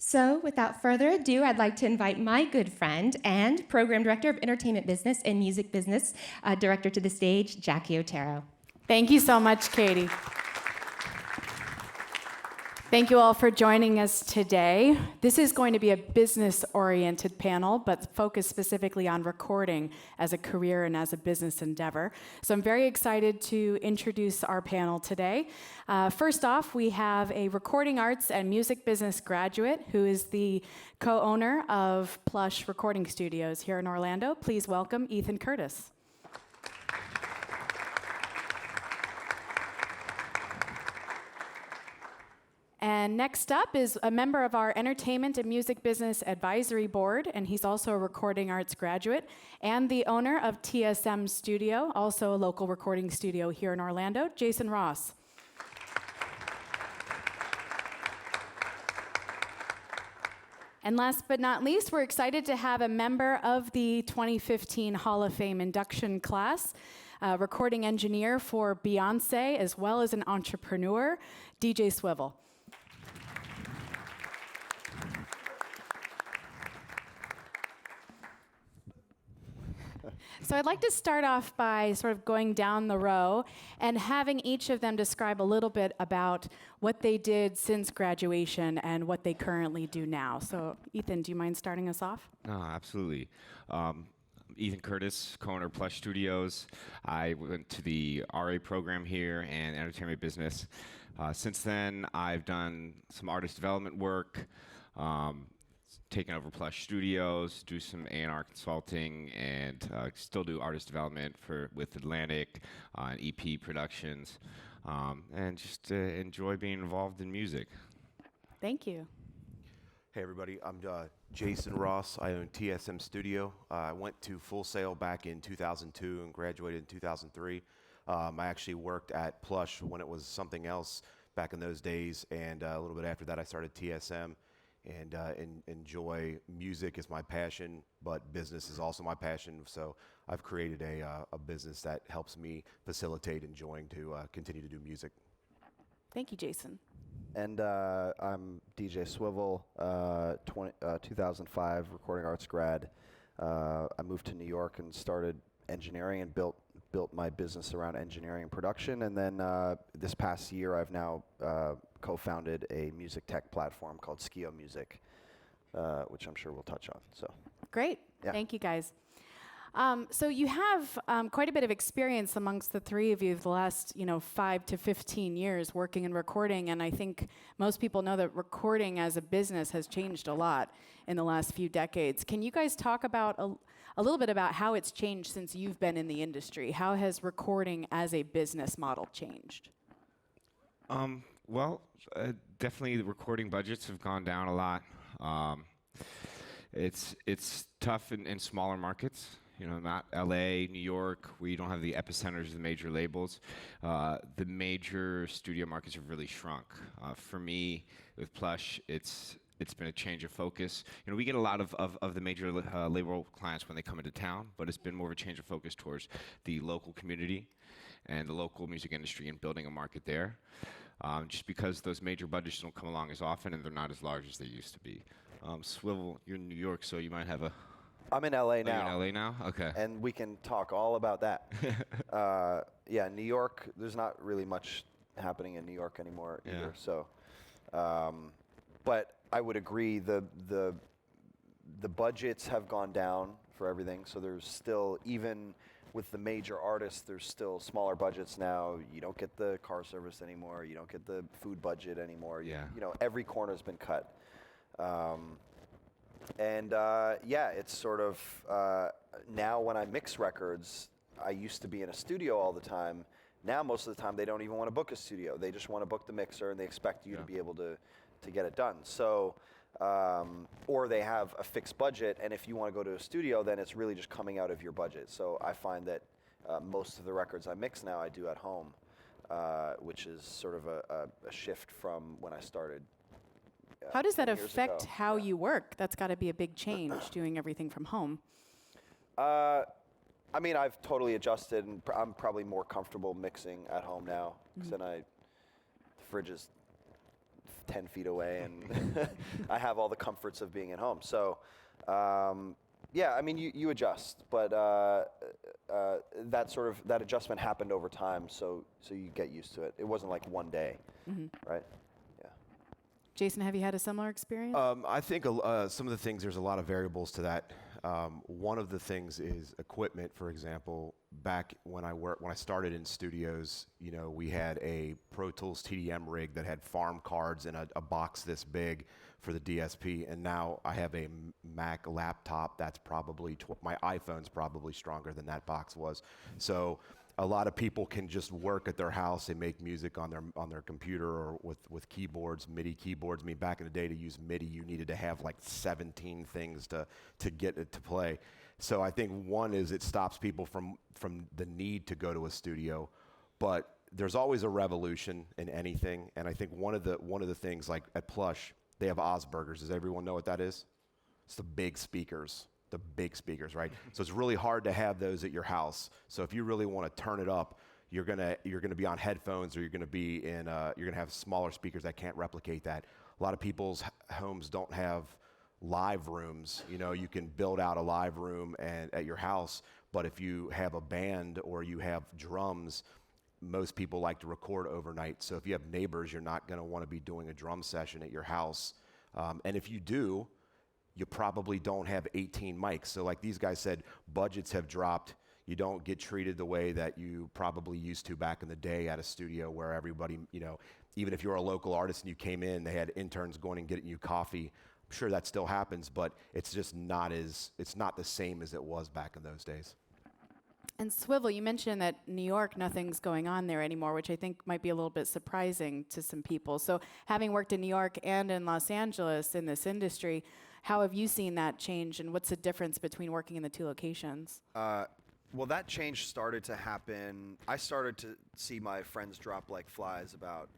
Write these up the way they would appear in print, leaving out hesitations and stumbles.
So, without further ado, I'd like to invite my good friend and Program Director of Entertainment Business and Music Business Director to the stage, Jackie Otero. Thank you so much, Katie. Thank you all for joining us today. This is going to be a business-oriented panel, but focused specifically on recording as a career and as a business endeavor. So I'm very excited to introduce our panel today. First off, we have a recording arts and music business graduate who is the co-owner of Plush Recording Studios here in Orlando. Please welcome Ethan Curtis. And next up is a member of our Entertainment and Music Business Advisory Board, and he's also a recording arts graduate, and the owner of TSM Studio, also a local recording studio here in Orlando, Jason Ross. And last but not least, we're excited to have a member of the 2015 Hall of Fame induction class, recording engineer for Beyonce, as well as an entrepreneur, DJ Swivel. So I'd like to start off by sort of going down the row and having each of them describe a little bit about what they did since graduation and what they currently do now. So Ethan, do you mind starting us off? Absolutely. Ethan Curtis, co-owner of Plush Studios. I went to the RA program here and entertainment business. Since then, I've done some artist development work, taken over Plush Studios, do some A&R consulting, and still do artist development with Atlantic and EP productions, and just enjoy being involved in music. Thank you. Hey everybody, I'm Jason Ross. I own TSM Studio. I went to Full Sail back in 2002 and graduated in 2003. I actually worked at Plush when it was something else back in those days, and a little bit after that I started TSM. And enjoy music is my passion, but business is also my passion. So I've created a business that helps me facilitate enjoying to continue to do music. Thank you, Jason. And I'm DJ Swivel, 2005 recording arts grad. I moved to New York and started engineering and built my business around engineering and production. And then this past year, I've now co-founded a music tech platform called Skio Music, which I'm sure we'll touch on. So great. Yeah. Thank you, guys. So you have quite a bit of experience amongst the three of you the last 5 to 15 years working in recording, and I think most people know that recording as a business has changed a lot in the last few decades. Can you guys talk about a little bit about how it's changed since you've been in the industry? How has recording as a business model changed? Well, definitely the recording budgets have gone down a lot. It's tough in smaller markets. Not LA, New York, where you don't have the epicenters of the major labels. The major studio markets have really shrunk. For me, with Plush, it's been a change of focus. We get a lot of the major label clients when they come into town, but it's been more of a change of focus towards the local community and the local music industry and building a market there. Just because those major budgets don't come along as often and they're not as large as they used to be. Swivel, you're in New York, so you might have a... I'm in LA now. You're in LA now? Okay. And we can talk all about that. Yeah, New York, there's not really much happening in New York anymore either. So, but I would agree the budgets have gone down for everything. So there's still, even with the major artists, there's still smaller budgets now. You don't get the car service anymore. You don't get the food budget anymore. Yeah. Every corner's been cut. It's sort of, now when I mix records, I used to be in a studio all the time. Now most of the time they don't even want to book a studio. They just want to book the mixer and they expect you to be able to get it done. So, or they have a fixed budget, and if you want to go to a studio, then it's really just coming out of your budget. So I find that most of the records I mix now I do at home, which is sort of a shift from when I started. How does that affect how you work? That's got to be a big change, doing everything from home. I mean, I've totally adjusted, and I'm probably more comfortable mixing at home now, because then the 10 feet away, and I have all the comforts of being at home. So, yeah, I mean, you adjust, but that adjustment happened over time, so you get used to it. It wasn't like one day, right? Yeah. Jason, have you had a similar experience? I think some of the things, there's a lot of variables to that. One of the things is equipment. For example, back when I started in studios, you know, we had a Pro Tools TDM rig that had farm cards in a box this big for the DSP, and now I have a Mac laptop that's probably my iPhone's probably stronger than that box was. So a lot of people can just work at their house and make music on their computer or with keyboards, MIDI keyboards. I mean, back in the day, to use MIDI, you needed to have like 17 things to get it to play. So I think one is it stops people from the need to go to a studio, but there's always a revolution in anything. And I think one of the things, like at Plush, they have Osbergers. Does everyone know what that is? It's the big speakers. The big speakers, right? So it's really hard to have those at your house. So if you really want to turn it up, you're gonna be on headphones, or you're gonna have smaller speakers that can't replicate that. A lot of people's homes don't have live rooms. You know, you can build out a live room at your house, but if you have a band or you have drums, most people like to record overnight. So if you have neighbors, you're not gonna want to be doing a drum session at your house. And if you do, you probably don't have 18 mics. So like these guys said, budgets have dropped. You don't get treated the way that you probably used to back in the day at a studio, where everybody, you know, even if you're a local artist and you came in, they had interns going and getting you coffee. I'm sure that still happens, but it's just it's not the same as it was back in those days. And Swivel, you mentioned that New York, nothing's going on there anymore, which I think might be a little bit surprising to some people. So having worked in New York and in Los Angeles in this industry, how have you seen that change, and what's the difference between working in the two locations? Well, that change started to happen. I started to see my friends drop like flies about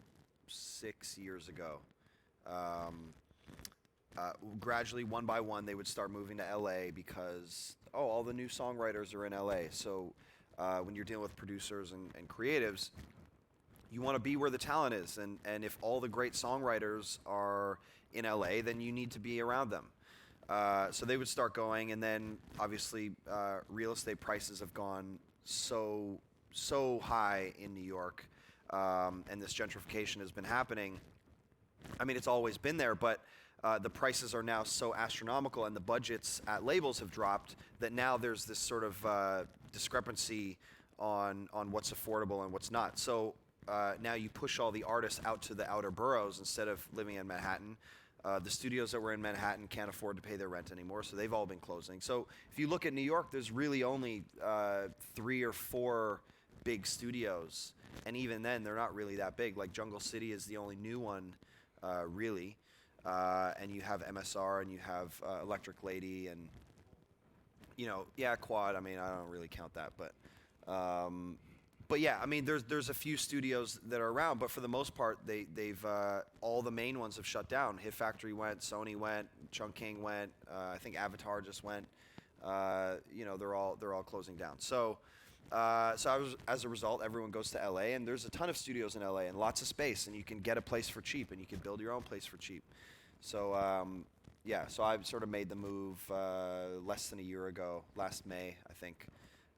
6 years ago. Gradually, one by one, they would start moving to LA because, all the new songwriters are in LA. So when you're dealing with producers and creatives, you want to be where the talent is. And if all the great songwriters are in LA, then you need to be around them. So they would start going, and then obviously real estate prices have gone so high in New York, and this gentrification has been happening. I mean, it's always been there, but the prices are now so astronomical, and the budgets at labels have dropped, that now there's this sort of discrepancy on what's affordable and what's not. So now you push all the artists out to the outer boroughs instead of living in Manhattan. The studios that were in Manhattan can't afford to pay their rent anymore, so they've all been closing. So if you look at New York, there's really only 3 or 4 big studios, and even then, they're not really that big. Like Jungle City is the only new one, really. And you have MSR, and you have Electric Lady, and Quad. I mean, I don't really count that, but yeah, I mean, there's a few studios that are around, but for the most part, they've all the main ones have shut down. Hit Factory went, Sony went, Chungking went. I think Avatar just went. They're all closing down. So as a result, everyone goes to LA, and there's a ton of studios in LA and lots of space, and you can get a place for cheap, and you can build your own place for cheap. So so I've sort of made the move less than a year ago, last May, I think.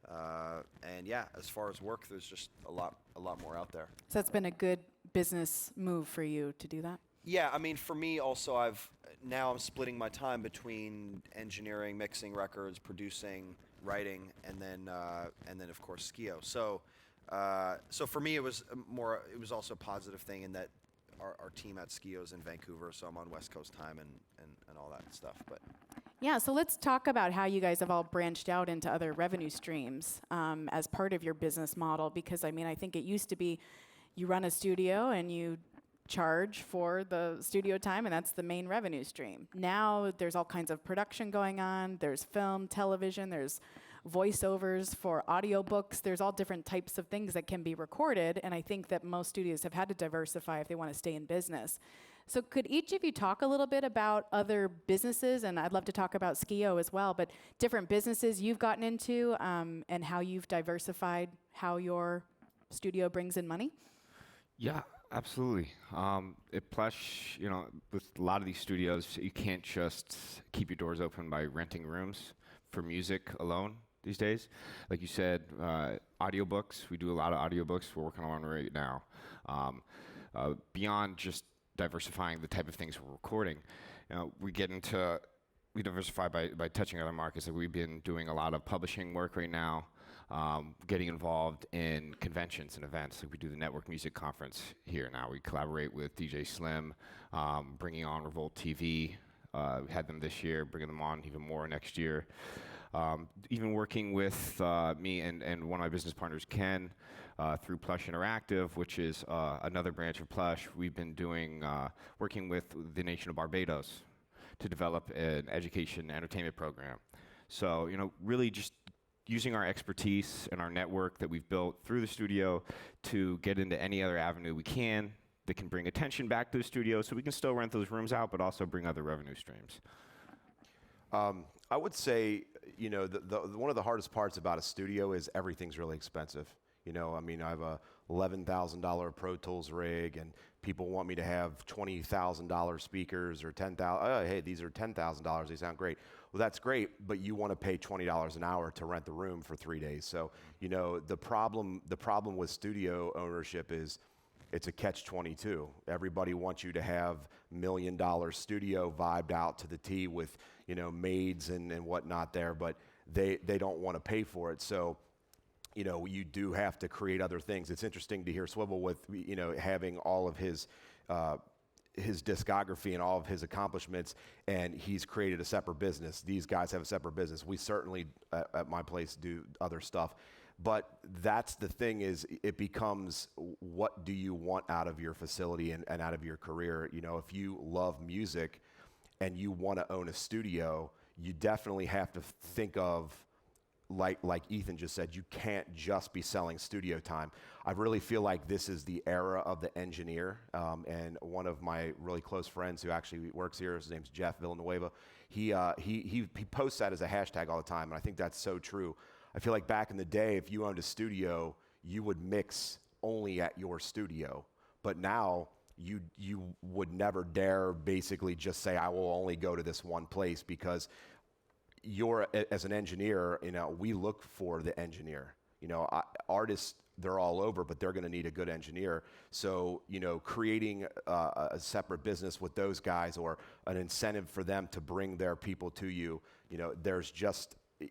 And yeah, as far as work, there's just a lot more out there. So that's been a good business move for you to do that? Yeah, I mean, for me also, I'm splitting my time between engineering, mixing records, producing, writing, and then of course Skio. So for me, it was also a positive thing in that our team at Skio is in Vancouver, so I'm on West Coast time and all that stuff. But yeah, so let's talk about how you guys have all branched out into other revenue streams as part of your business model, because I mean, I think it used to be you run a studio and you charge for the studio time, and that's the main revenue stream. Now there's all kinds of production going on. There's film, television, there's voiceovers for audiobooks. There's all different types of things that can be recorded, and I think that most studios have had to diversify if they want to stay in business. So could each of you talk a little bit about other businesses, and I'd love to talk about Skio as well, but different businesses you've gotten into and how you've diversified how your studio brings in money? Yeah, Absolutely. At Plush, with a lot of these studios, you can't just keep your doors open by renting rooms for music alone these days. Like you said, audiobooks. We do a lot of audiobooks. We're working on one right now. Beyond just diversifying the type of things we're recording, we diversify by touching other markets. Like we've been doing a lot of publishing work right now. Getting involved in conventions and events. Like we do the Network Music Conference here now. We collaborate with DJ Slim, bringing on Revolt TV. We had them this year, bringing them on even more next year. Even working with me and one of my business partners, Ken, through Plush Interactive, which is another branch of Plush. We've been working with the nation of Barbados to develop an education entertainment program. So, really just using our expertise and our network that we've built through the studio to get into any other avenue we can that can bring attention back to the studio so we can still rent those rooms out, but also bring other revenue streams. I would say, one of the hardest parts about a studio is everything's really expensive. I have a $11,000 Pro Tools rig, and people want me to have $20,000 speakers or $10,000. Oh, hey, these are $10,000. They sound great. Well, that's great, but you want to pay $20 an hour to rent the room for 3 days. So, the problem with studio ownership is it's a catch-22. Everybody wants you to have $1 million studio vibed out to the T with, maids and whatnot there, but they don't want to pay for it. So, you do have to create other things. It's interesting to hear Swivel with, having all of his discography and all of his accomplishments, and he's created a separate business. These guys have a separate business. We certainly, at my place, do other stuff. But that's the thing is, it becomes, what do you want out of your facility and out of your career? If you love music and you want to own a studio, you definitely have to think of, like Ethan just said, you can't just be selling studio time. I really feel like this is the era of the engineer. And one of my really close friends who actually works here, his name's Jeff Villanueva, he posts that as a hashtag all the time, and I think that's so true. I feel like back in the day, if you owned a studio, you would mix only at your studio. But now, you would never dare basically just say, I will only go to this one place, because as an engineer, we look for the engineer. Artists, they're all over, but they're going to need a good engineer. So, creating a separate business with those guys, or an incentive for them to bring their people to you,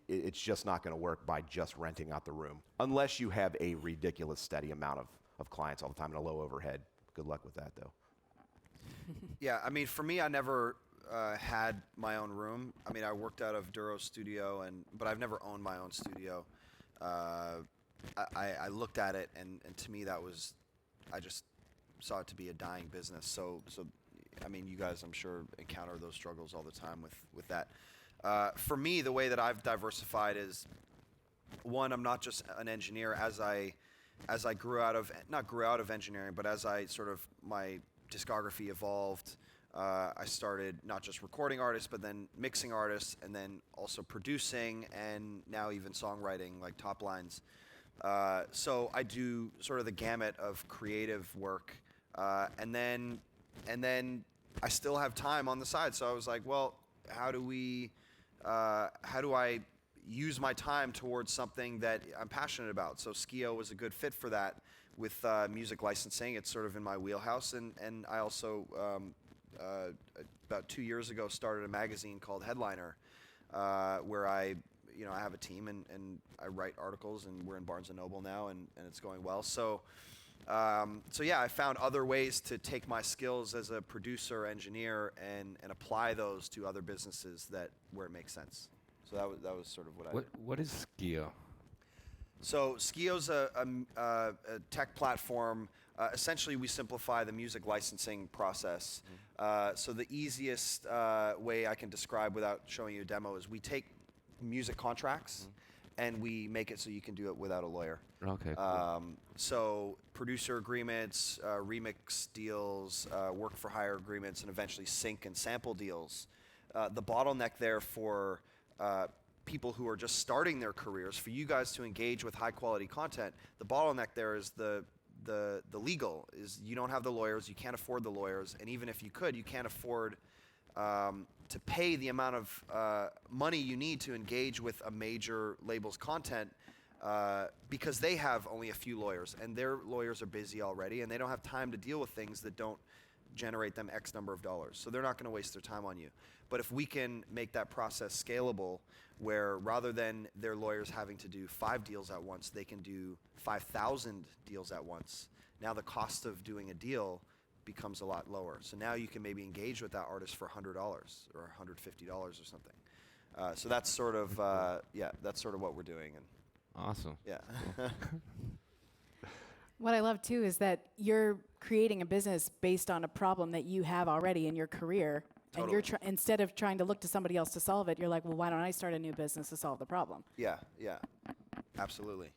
it's just not going to work by just renting out the room, unless you have a ridiculous steady amount of clients all the time and a low overhead. Good luck with that, though. Yeah, for me, I never had my own room. I worked out of Duro's studio, but I've never owned my own studio. I looked at it, and to me, I just saw it to be a dying business. So you guys, I'm sure, encounter those struggles all the time with that. For me, the way that I've diversified is, one, I'm not just an engineer. As I not grew out of engineering, but as my discography evolved, I started not just recording artists, but then mixing artists, and then also producing, and now even songwriting, like top lines. So I do sort of the gamut of creative work, and then I still have time on the side. So I was like, well, how do I use my time towards something that I'm passionate about? So Skio was a good fit for that with music licensing. It's sort of in my wheelhouse, and I also about 2 years ago started a magazine called Headliner, where I have a team and I write articles, and we're in Barnes & Noble now, and it's going well. So yeah, I found other ways to take my skills as a producer, engineer, and apply those to other businesses where it makes sense. So that was sort of what I did. What is Skio? So Skio's a tech platform. Essentially, we simplify the music licensing process. So the easiest way I can describe without showing you a demo is we take music contracts and we make it so you can do it without a lawyer. Okay. So producer agreements, remix deals, work for hire agreements, and eventually sync and sample deals. The bottleneck there for people who are just starting their careers, for you guys to engage with high quality content, the bottleneck there is the the legal is you don't have the lawyers, you can't afford the lawyers, and even if you could, you can't afford to pay the amount of money you need to engage with a major label's content because they have only a few lawyers, and their lawyers are busy already, and they don't have time to deal with things that don't generate them X number of dollars. So they're not going to waste their time on you. But if we can make that process scalable, where rather than their lawyers having to do 5 deals at once, they can do 5,000 deals at once, now the cost of doing a deal becomes a lot lower. So now you can maybe engage with that artist for $100 or $150 or something. So that's sort of that's sort of what we're doing. And Awesome. yeah. What I love too is that you're creating a business based on a problem that you have already in your career. And you're instead of trying to look to somebody else to solve it, you're like, well, why don't I start a new business to solve the problem? Yeah, absolutely.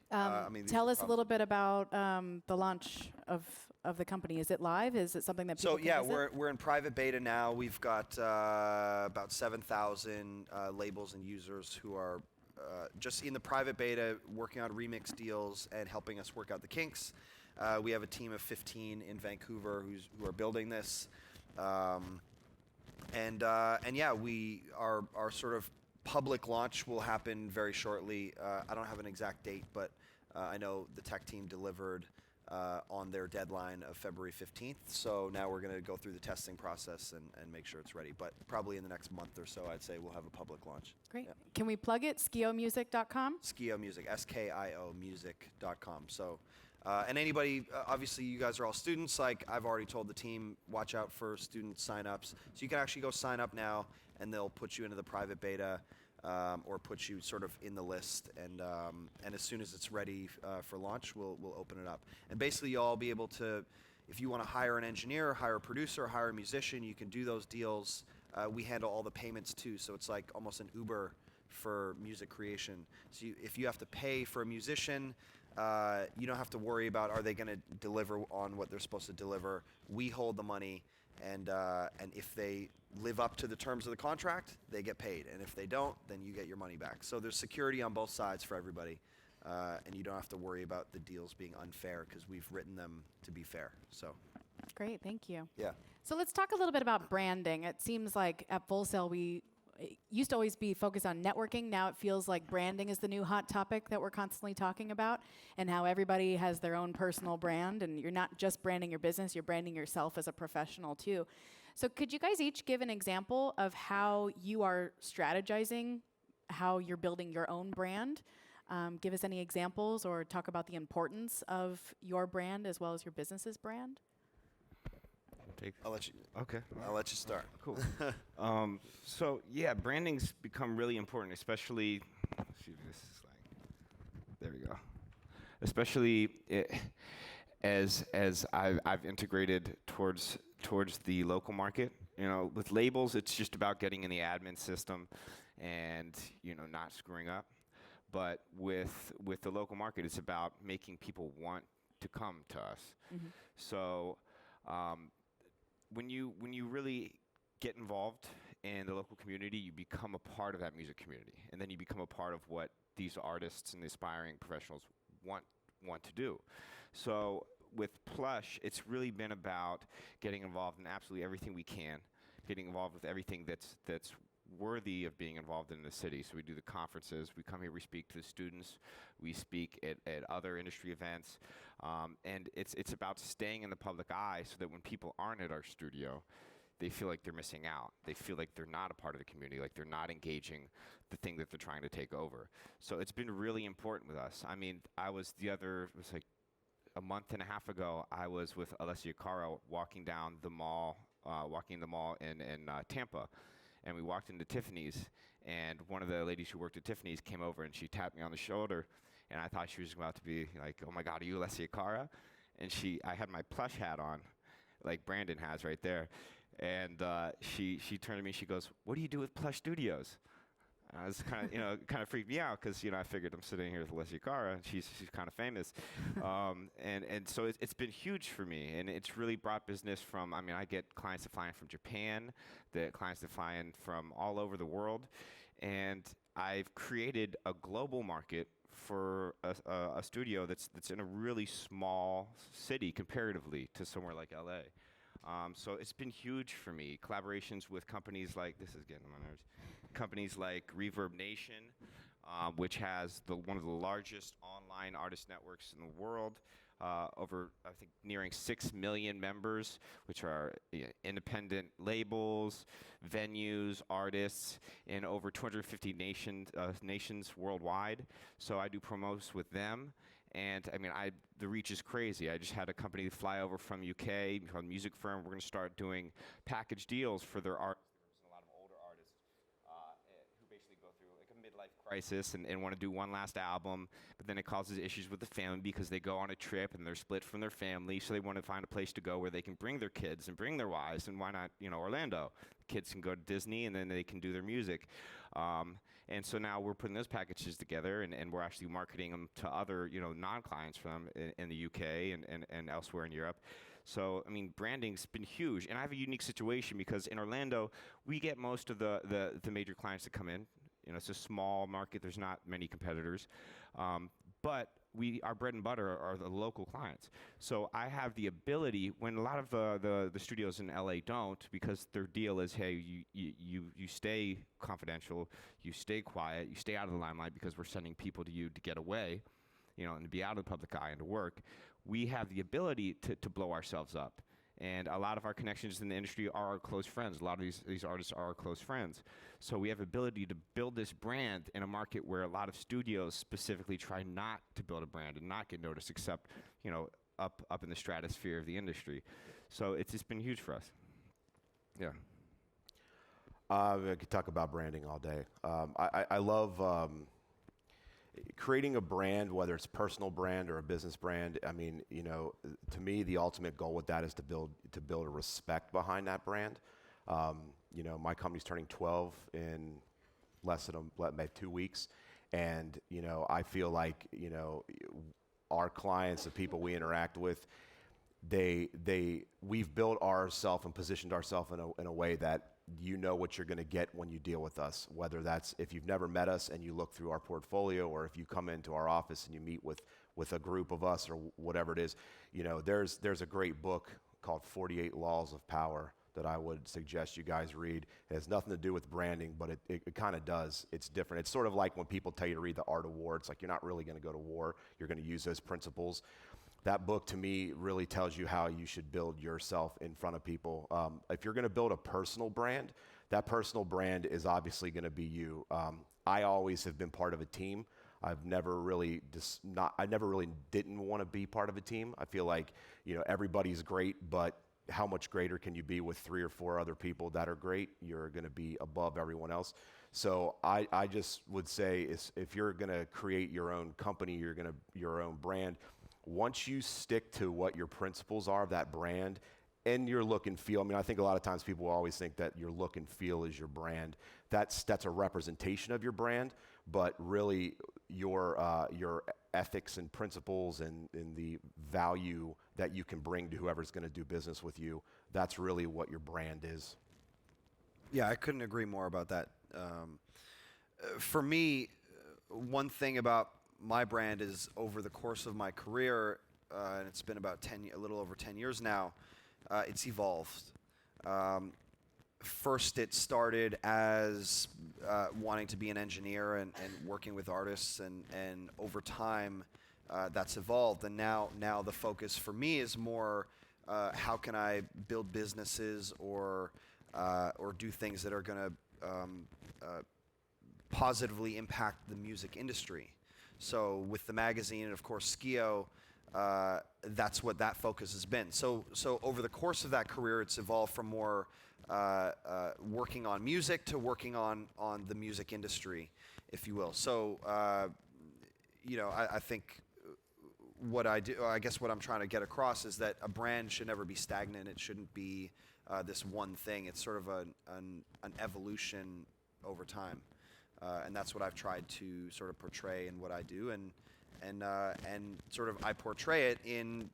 Tell us a little bit about the launch of the company. Is it live? Is it something that people can visit? we're in private beta now. We've got about 7,000 labels and users who are just in the private beta working on remix deals and helping us work out the kinks. We have a team of 15 in Vancouver who are building this. Our sort of public launch will happen very shortly. I don't have an exact date, but I know the tech team delivered on their deadline of February 15th. So now we're going to go through the testing process and make sure it's ready. But probably in the next month or so, I'd say we'll have a public launch. Great. Yeah. Can we plug it? skiomusic.com? Skio Music, SKIO music.com. So, and anybody, obviously you guys are all students. Like I've already told the team, watch out for student signups. So you can actually go sign up now, and they'll put you into the private beta or put you sort of in the list. And as soon as it's ready for launch, we'll open it up. And basically, you'll all be able to, if you want to hire an engineer, hire a producer, hire a musician, you can do those deals. We handle all the payments too, so it's like almost an Uber for music creation. So if you have to pay for a musician, you don't have to worry about are they going to deliver on what they're supposed to deliver. We hold the money, and if they live up to the terms of the contract, they get paid. And if they don't, then you get your money back. So there's security on both sides for everybody, and you don't have to worry about the deals being unfair because we've written them to be fair. So. Great, thank you. Yeah. So let's talk a little bit about branding. It seems like at Full Sail it used to always be focused on networking. Now it feels like branding is the new hot topic that we're constantly talking about, and how everybody has their own personal brand, and you're not just branding your business, you're branding yourself as a professional too. So could you guys each give an example of how you are strategizing, how you're building your own brand? Give us any examples or talk about the importance of your brand as well as your business's brand. I'll let you. Okay. I'll let you start. Cool. So yeah, branding's become really important, especially. Excuse me, this is like. There we go. Especially as I've integrated towards the local market. You know, with labels, it's just about getting in the admin system, and not screwing up. But with the local market, it's about making people want to come to us. Mm-hmm. So. When you really get involved in the local community, you become a part of that music community, and then you become a part of what these artists and aspiring professionals want to do. So with Plush, it's really been about getting involved in absolutely everything we can, getting involved with everything that's worthy of being involved in the city. So we do the conferences, we come here, we speak to the students, we speak at other industry events, and it's about staying in the public eye so that when people aren't at our studio, they feel like they're missing out. They feel like they're not a part of the community, like they're not engaging the thing that they're trying to take over. So it's been really important with us. I mean, it was like a month and a half ago, I was with Alessia Cara walking in the mall in Tampa. And we walked into Tiffany's, and one of the ladies who worked at Tiffany's came over and she tapped me on the shoulder, and I thought she was about to be like, "Oh my God, are you Alessia Cara?" And I had my Plush hat on, like Brandon has right there, and she turned to me, she goes, "What do you do with Plush Studios?" I was kind of freaked me out because I figured I'm sitting here with Alessia Cara, and she's kind of famous, and so it's been huge for me, and it's really brought business from. I mean, I get clients that fly in from Japan, the clients that fly in from all over the world, and I've created a global market for a studio that's in a really small city comparatively to somewhere like LA. So it's been huge for me. Collaborations with companies like, this is getting on my nerves, companies like Reverb Nation, which has one of the largest online artist networks in the world. Over, I think, nearing 6 million members, which are independent labels, venues, artists in over 250 nations worldwide. So I do promos with them. And I mean, the reach is crazy. I just had a company fly over from UK, from a music firm. We're going to start doing package deals for their art. A lot of older artists who basically go through like a midlife crisis and want to do one last album, but then it causes issues with the family because they go on a trip and they're split from their family, so they want to find a place to go where they can bring their kids and bring their wives, and why not, Orlando? The kids can go to Disney and then they can do their music. And so now we're putting those packages together, and we're actually marketing them to other, non-clients from them in the UK and elsewhere in Europe. So, I mean, branding's been huge. And I have a unique situation because in Orlando, we get most of the major clients that come in. It's a small market. There's not many competitors. But our bread and butter are the local clients. So I have the ability, when a lot of the studios in LA don't, because their deal is, hey, you stay confidential, you stay quiet, you stay out of the limelight because we're sending people to you to get away, and to be out of the public eye and to work. We have the ability to blow ourselves up. And a lot of our connections in the industry are our close friends. A lot of these artists are our close friends. So we have ability to build this brand in a market where a lot of studios specifically try not to build a brand and not get noticed, except, up in the stratosphere of the industry. So it's just been huge for us. Yeah. I could talk about branding all day. I love creating a brand, whether it's a personal brand or a business brand. I mean, to me, the ultimate goal with that is to build a respect behind that brand. My company's turning 12 in less than 2 weeks, and I feel like our clients, the people we interact with, we've built ourselves and positioned ourselves in a way that what you're going to get when you deal with us, whether that's if you've never met us and you look through our portfolio, or if you come into our office and you meet with a group of us or whatever it is. There's a great book called 48 Laws of Power that I would suggest you guys read. It has nothing to do with branding, but it kind of does. It's different. It's sort of like when people tell you to read The Art of War. It's like you're not really going to go to war. You're going to use those principles. That book, to me, really tells you how you should build yourself in front of people. If you're going to build a personal brand, that personal brand is obviously going to be you. I always have been part of a team. I never really didn't want to be part of a team. I feel like, everybody's great, but how much greater can you be with 3 or 4 other people that are great? You're going to be above everyone else. So I just would say if you're going to create your own company, your own brand, once you stick to what your principles are of that brand and your look and feel, I think a lot of times people always think that your look and feel is your brand. That's a representation of your brand, but really your ethics and principles and the value that you can bring to whoever's going to do business with you, that's really what your brand is. Yeah, I couldn't agree more about that. For me, one thing about my brand is over the course of my career, and it's been about a little over 10 years now, it's evolved. First, it started as wanting to be an engineer and working with artists, and over time, that's evolved. And now the focus for me is more how can I build businesses or do things that are going to positively impact the music industry. So with the magazine and of course Skio, that's what that focus has been. So over the course of that career, it's evolved from more working on music to working on the music industry, if you will. So I think what I do, I guess what I'm trying to get across is that a brand should never be stagnant. It shouldn't be this one thing. It's sort of an evolution over time. And that's what I've tried to sort of portray in what I do, and sort of I portray it in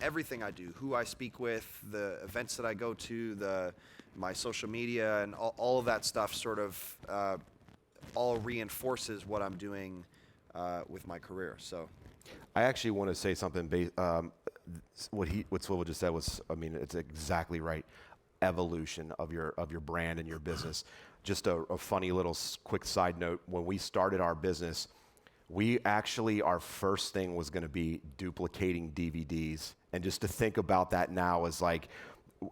everything I do, who I speak with, the events that I go to, my social media, and all of that stuff sort of all reinforces what I'm doing with my career. So. I actually want to say something. What Swivel just said was, I mean, it's exactly right. Evolution of your brand and your business. Just a funny little quick side note. When we started our business, we actually, our first thing was going to be duplicating DVDs. And just to think about that now is like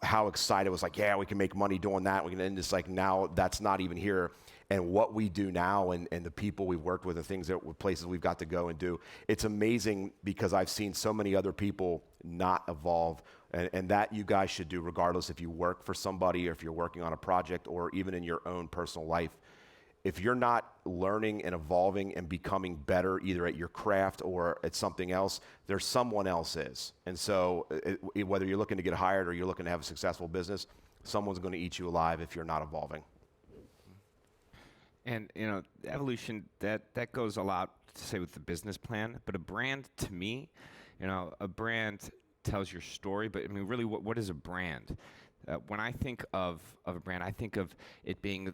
how excited it was, like, yeah, we can make money doing that. We can, and it's like now that's not even here. And what we do now and the people we've worked with and things that places we've got to go and do, it's amazing because I've seen so many other people not evolve. And that you guys should do regardless if you work for somebody or if you're working on a project or even in your own personal life. If you're not learning and evolving and becoming better either at your craft or at something else, there's someone else is. And so whether you're looking to get hired or you're looking to have a successful business, someone's going to eat you alive if you're not evolving. And evolution, that goes a lot to say with the business plan, but a brand to me, a brand tells your story, but I mean, really, what is a brand? When I think of a brand, I think of it being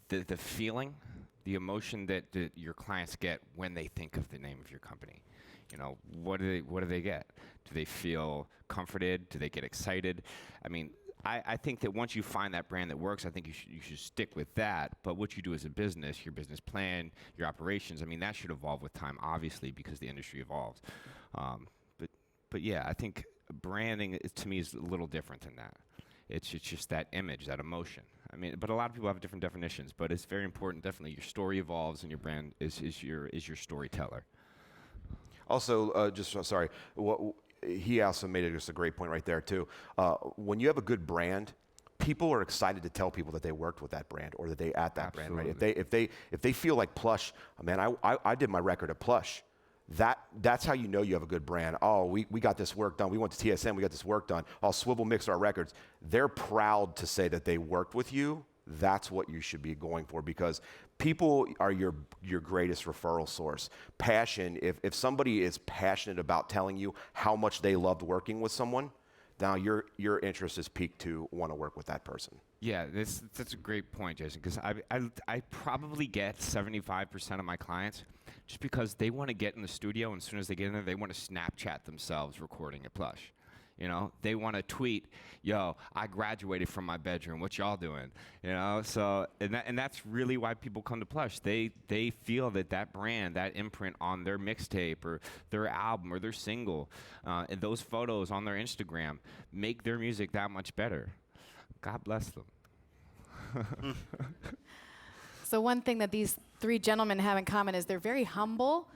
the feeling, the emotion that your clients get when they think of the name of your company. What do they get? Do they feel comforted? Do they get excited? I mean, I think that once you find that brand that works, I think you should stick with that. But what you do as a business, your business plan, your operations, I mean, that should evolve with time, obviously, because the industry evolves. But yeah, I think branding to me is a little different than that. It's just that image, that emotion. I mean, but a lot of people have different definitions. But it's very important. Definitely, your story evolves, and your brand is your storyteller. Also, sorry. He also made just a great point right there too. When you have a good brand, people are excited to tell people that they worked with that brand or that they at that Absolutely. brand, right? If they feel like Plush, man, I did my record at Plush. That's how you know you have a good brand. Oh, we got this work done. We went to TSM, we got this work done. Oh, Swivel mixed our records. They're proud to say that they worked with you. That's what you should be going for because people are your greatest referral source. Passion, if somebody is passionate about telling you how much they loved working with someone, now your interest is piqued to want to work with that person. Yeah, that's a great point, Jason, because I probably get 75% of my clients just because they want to get in the studio, and as soon as they get in there, they want to Snapchat themselves recording at Plush. They want to tweet, yo, I graduated from my bedroom. What y'all doing? So and that's really why people come to Plush. They feel that brand, that imprint on their mixtape or their album or their single, and those photos on their Instagram make their music that much better. God bless them. So one thing that these three gentlemen have in common is they're very humble.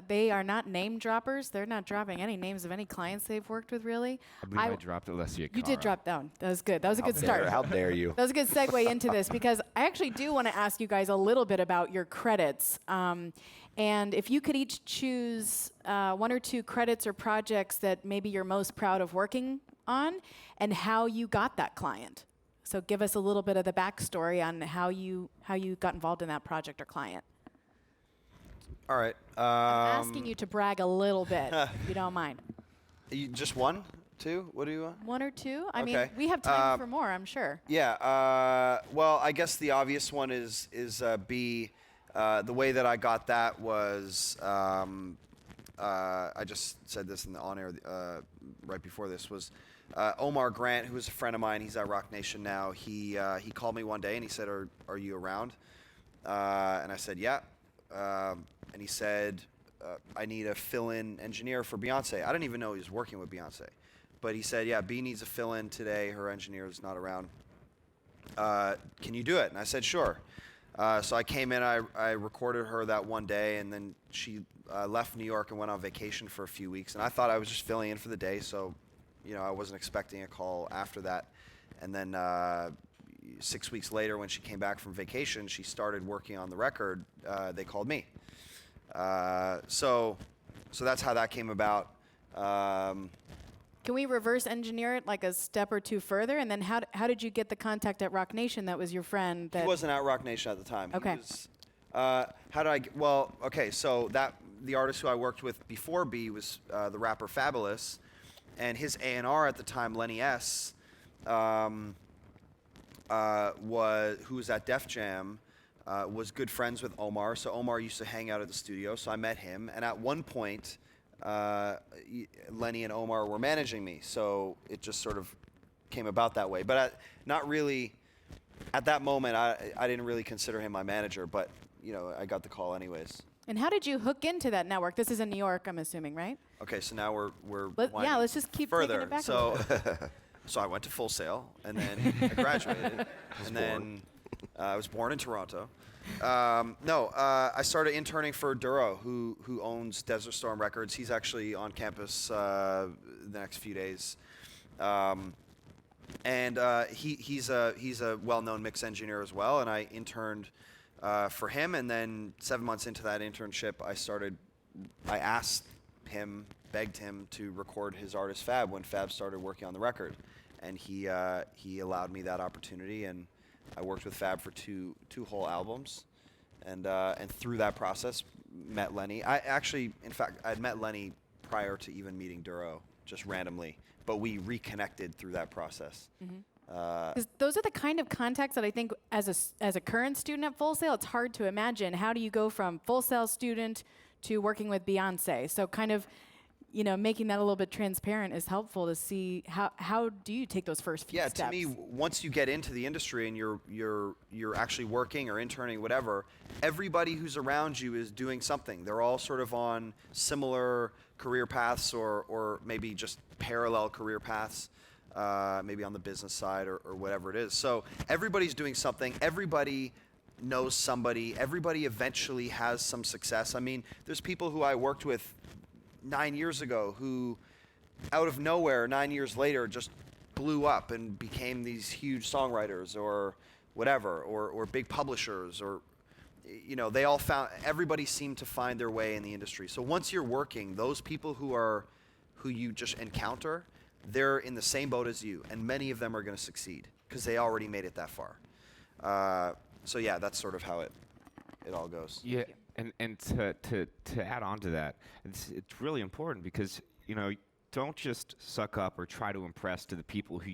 They are not name droppers. They're not dropping any names of any clients they've worked with, really. I believe I dropped Alessia Cara. You did drop down. That was good. That was a good start. How dare you? That was a good segue into this because I actually do want to ask you guys a little bit about your credits. And if you could each choose one or two credits or projects that maybe you're most proud of working on and how you got that client. So give us a little bit of the backstory on how you got involved in that project or client. All right. I'm asking you to brag a little bit, if you don't mind. Just one, two? What do you want? One or two? I mean, Okay. we have time for more, I'm sure. Yeah. Well, I guess the obvious one is B. The way that I got that was I just said this in the on-air right before this was Omar Grant, who is a friend of mine. He's at Rock Nation now. He called me one day and he said, "Are you around?" And I said, "Yeah." And he said, I need a fill-in engineer for Beyonce. I didn't even know he was working with Beyonce. But he said, yeah, B needs a fill-in today. Her engineer is not around. Can you do it? And I said, sure. So I came in, I recorded her that one day, and then she left New York and went on vacation for a few weeks. And I thought I was just filling in for the day, so I wasn't expecting a call after that. And then 6 weeks later, when she came back from vacation, she started working on the record. They called me. So that's how that came about. Can we reverse engineer it like a step or two further? And then how did you get the contact at Rock Nation that was your friend? He wasn't at Rock Nation at the time. Okay. He was, so the artist who I worked with before B was the rapper Fabulous, and his A&R at the time, Lenny S., who was at Def Jam, was good friends with Omar. So Omar used to hang out at the studio, so I met him. And at one point, Lenny and Omar were managing me, so it just sort of came about that way. But not really, at that moment, I didn't really consider him my manager, but I got the call anyways. And how did you hook into that network? This is in New York, I'm assuming, right? Okay, so now we're let's just keep taking further. it back a So, little bit. so I went to Full Sail, and then I graduated, and then I was born in Toronto. I started interning for Duro, who owns Desert Storm Records. He's actually on campus the next few days, and he's a well-known mix engineer as well. And I interned for him, and then 7 months into that internship, I asked him, begged him to record his artist Fab when Fab started working on the record, and he allowed me that opportunity, and I worked with Fab for two whole albums, and through that process met Lenny. I'd met Lenny prior to even meeting Duro, just randomly, but we reconnected through that process. Mm-hmm. 'Cause those are the kind of contacts that I think as a current student at Full Sail, it's hard to imagine. How do you go from Full Sail student to working with Beyonce? So kind of, making that a little bit transparent is helpful to see how do you take those first few steps? Yeah, to me, once you get into the industry and you're actually working or interning, whatever, everybody who's around you is doing something. They're all sort of on similar career paths or maybe just parallel career paths. Maybe on the business side or whatever it is. So everybody's doing something. Everybody knows somebody. Everybody eventually has some success. I mean, there's people who I worked with 9 years ago who, out of nowhere, 9 years later, just blew up and became these huge songwriters or whatever, or big publishers, or everybody seemed to find their way in the industry. So once you're working, those people who you just encounter, they're in the same boat as you, and many of them are going to succeed because they already made it that far. So yeah, that's sort of how it all goes. Yeah, and to add on to that, it's really important because don't just suck up or try to impress to the people who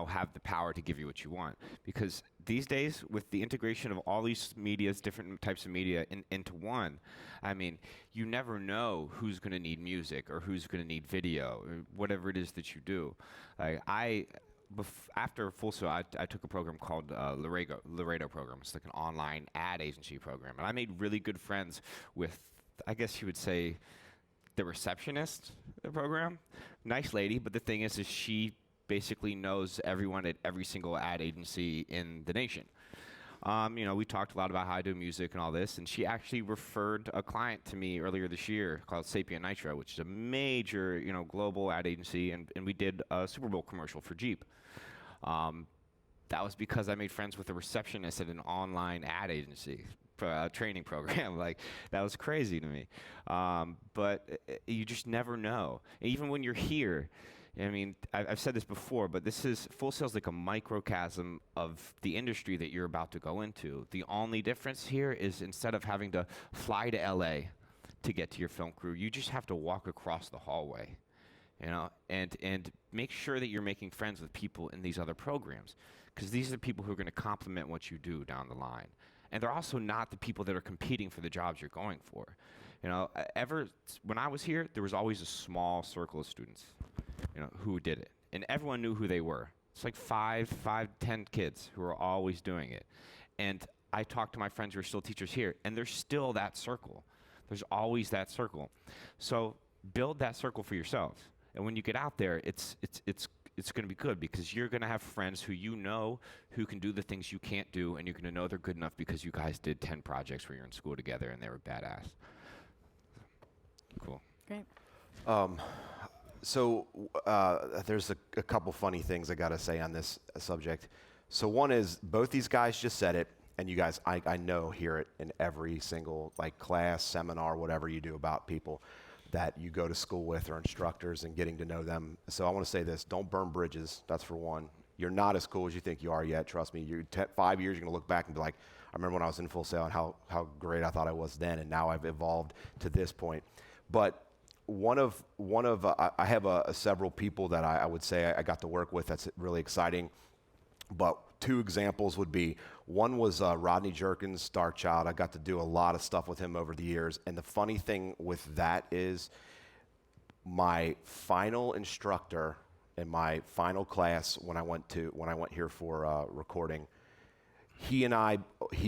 have the power to give you what you want. Because these days, with the integration of all these medias, different types of media into one, I mean, you never know who's going to need music or who's going to need video or whatever it is that you do. After Full Sail, I took a program called Laredo program. It's like an online ad agency program. And I made really good friends with, I guess you would say, the receptionist of the program. Nice lady, but the thing is she basically knows everyone at every single ad agency in the nation. We talked a lot about how I do music and all this, and she actually referred a client to me earlier this year called Sapient Nitro, which is a major, global ad agency, and we did a Super Bowl commercial for Jeep. That was because I made friends with a receptionist at an online ad agency training program. Like, that was crazy to me. But you just never know. And even when you're here, I mean, I've said this before, but Full Sail's like a microcosm of the industry that you're about to go into. The only difference here is instead of having to fly to LA to get to your film crew, you just have to walk across the hallway, and make sure that you're making friends with people in these other programs, because these are the people who are going to complement what you do down the line. And they're also not the people that are competing for the jobs you're going for. When I was here, there was always a small circle of students who did it. And everyone knew who they were. It's like 10 kids who are always doing it. And I talked to my friends who are still teachers here, and there's still that circle. There's always that circle. So build that circle for yourselves. And when you get out there, it's going to be good because you're going to have friends who can do the things you can't do, and you're going to know they're good enough because you guys did 10 projects where you're in school together and they were badass. Cool. Great. So there's a couple funny things I got to say on this subject. So one is both these guys just said it, and you guys, I know, hear it in every single class, seminar, whatever you do about people that you go to school with or instructors and getting to know them. So I want to say this: don't burn bridges. That's for one. You're not as cool as you think you are yet. Trust me. 5 years, you're going to look back and be like, I remember when I was in Full Sail and how great I thought I was then, and now I've evolved to this point. But I have several people that I would say I got to work with that's really exciting. But two examples would be, one was Rodney Jerkins, Star Child. I got to do a lot of stuff with him over the years. And the funny thing with that is my final instructor in my final class when I went here for recording, he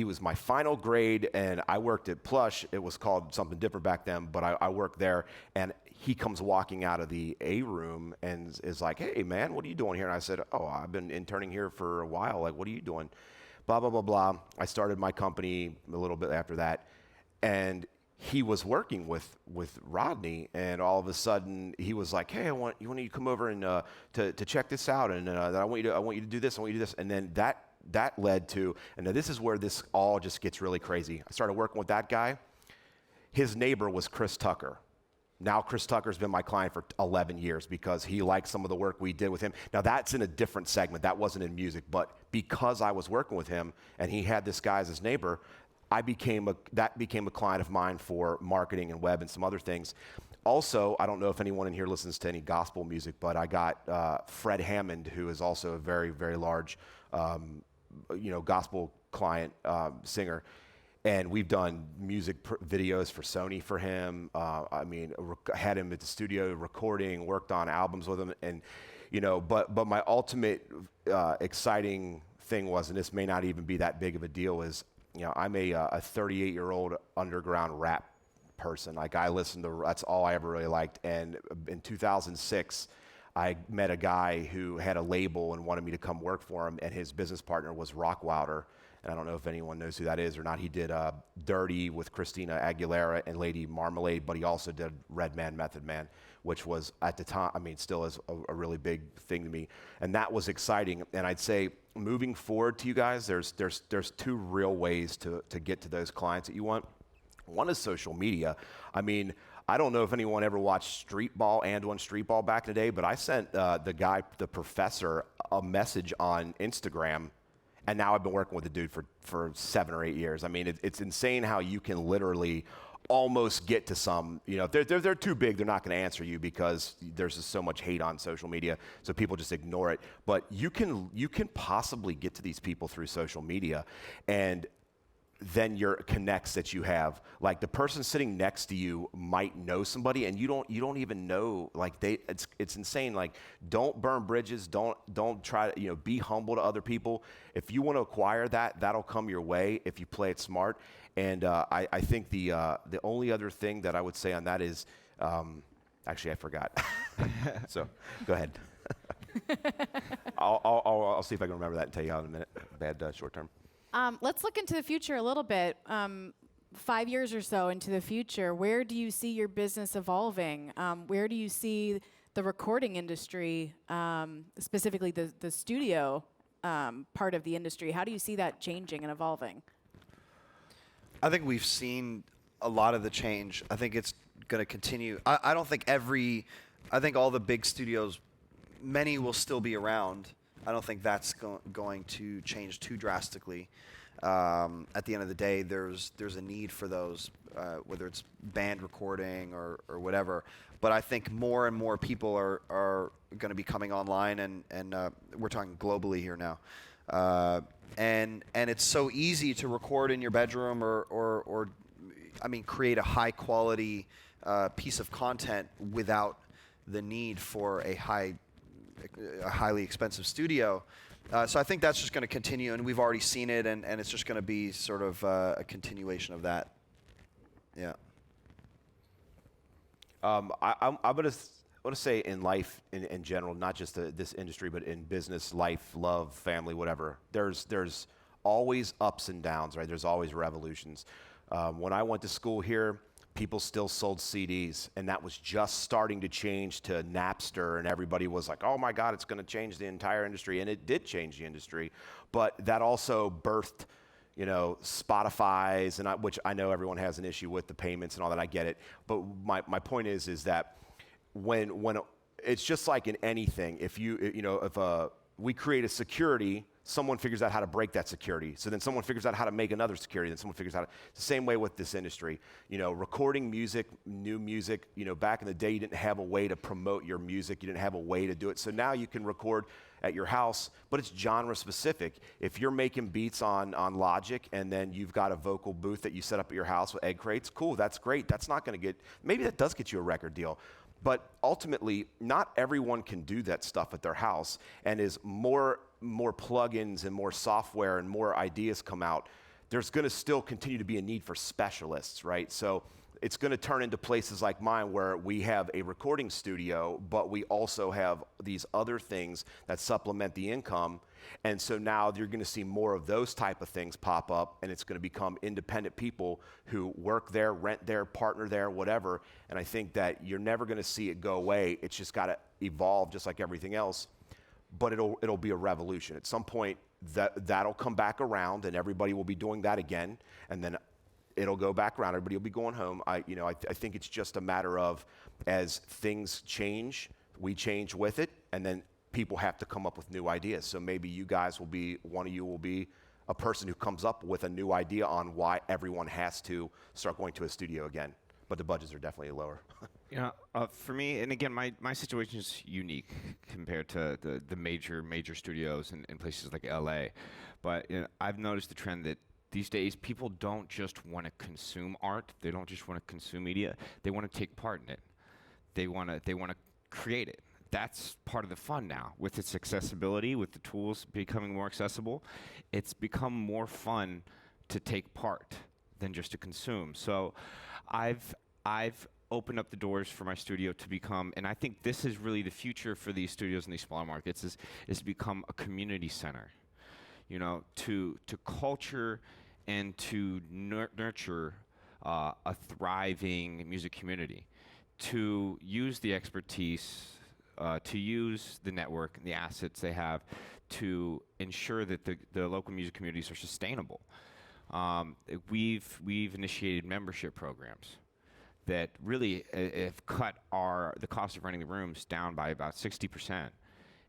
was my final grade, and I worked at Plush. It was called something different back then, but I worked there, and he comes walking out of the A room and is like, "Hey man, what are you doing here?" And I said, "Oh, I've been interning here for a while. Like, what are you doing?" Blah, blah, blah, blah. I started my company a little bit after that, and he was working with Rodney, and all of a sudden he was like, "Hey, I want you to come over and to check this out, and I want you to do this, I want you to do this," and then that led to, and now this is where this all just gets really crazy. I started working with that guy. His neighbor was Chris Tucker. Now Chris Tucker's been my client for 11 years because he liked some of the work we did with him. Now that's in a different segment. That wasn't in music, but because I was working with him and he had this guy as his neighbor, that became a client of mine for marketing and web and some other things. Also, I don't know if anyone in here listens to any gospel music, but I got Fred Hammond, who is also a very, very large gospel client singer. And we've done music videos for Sony for him. Had him at the studio recording, worked on albums with him. And, but my ultimate exciting thing was, and this may not even be that big of a deal, is, I'm a 38-year-old underground rap person. Like, that's all I ever really liked. And in 2006, I met a guy who had a label and wanted me to come work for him, and his business partner was Rock Wilder. And I don't know if anyone knows who that is or not. He did Dirty with Christina Aguilera and Lady Marmalade, but he also did Redman, Method Man, which was at the time, still is a really big thing to me. And that was exciting. And I'd say moving forward to you guys, there's two real ways to get to those clients that you want. One is social media. I don't know if anyone ever watched Street Ball back in the day, but I sent the professor, a message on Instagram. And now I've been working with the dude for 7 or 8 years. It's insane how you can literally almost get to some, if they're too big, they're not going to answer you because there's just so much hate on social media, so people just ignore it. But you can possibly get to these people through social media, and then your connects that you have, like the person sitting next to you might know somebody, and you don't even know. Like it's insane. Like, don't burn bridges. Don't try to be humble to other people. If you want to acquire that'll come your way if you play it smart. And I think the only other thing that I would say on that is, actually I forgot. So go ahead. I'll see if I can remember that and tell you how in a minute. Bad short term. Let's look into the future a little bit. 5 years or so into the future, where do you see your business evolving? Where do you see the recording industry, specifically the studio part of the industry? How do you see that changing and evolving? I think we've seen a lot of the change. I think it's going to continue. I don't think I think all the big studios, many will still be around. I don't think that's going to change too drastically. At the end of the day, there's a need for those, whether it's band recording or whatever. But I think more and more people are going to be coming online, and we're talking globally here now. And it's so easy to record in your bedroom or create a high quality piece of content without the need for a highly expensive studio. So I think that's just going to continue, and we've already seen it, and it's just going to be sort of a continuation of that. Yeah. I'm going to say in life in general, not just this industry, but in business, life, love, family, whatever, there's always ups and downs, right? There's always revolutions. When I went to school here, people still sold CDs, and that was just starting to change to Napster, and everybody was like, oh my God, it's going to change the entire industry, and it did change the industry. But that also birthed, Spotify's, which I know everyone has an issue with the payments and all that, I get it. But my point is that when it's just like in anything, if we create a security someone figures out how to break that security. So then someone figures out how to make another security. Then someone figures out, it's the same way with this industry. You know, recording music, new music, you know, back in the day, you didn't have a way to promote your music. You didn't have a way to do it. So now you can record at your house, but it's genre specific. If you're making beats on Logic and then you've got a vocal booth that you set up at your house with egg crates, cool, that's great. That's not gonna maybe that does get you a record deal. But ultimately, not everyone can do that stuff at their house, and as more plugins and more software and more ideas come out, there's gonna still continue to be a need for specialists, right? So it's gonna turn into places like mine where we have a recording studio, but we also have these other things that supplement the income. And so now you're gonna see more of those type of things pop up, and it's gonna become independent people who work there, rent there, partner there, whatever. And I think that you're never gonna see it go away. It's just gotta evolve just like everything else, but it'll be a revolution. At some point, that'll come back around and everybody will be doing that again, and then it'll go back around. Everybody will be going home. I think it's just a matter of, as things change, we change with it, and then people have to come up with new ideas. So maybe you guys will be, one of you will be a person who comes up with a new idea on why everyone has to start going to a studio again. But the budgets are definitely lower. You know, for me, and again, my situation is unique compared to the major studios in places like LA. But you know, I've noticed the trend that these days, people don't just want to consume art. They don't just want to consume media. They want to take part in it. They want to create it. That's part of the fun now. With its accessibility, with the tools becoming more accessible, it's become more fun to take part than just to consume. So I've opened up the doors for my studio to become, and I think this is really the future for these studios in these smaller markets, is to become a community center. You know, to culture and to nurture a thriving music community, to use the expertise, to use the network and the assets they have to ensure that the local music communities are sustainable. We've initiated membership programs that really have cut the cost of renting the rooms down by about 60%.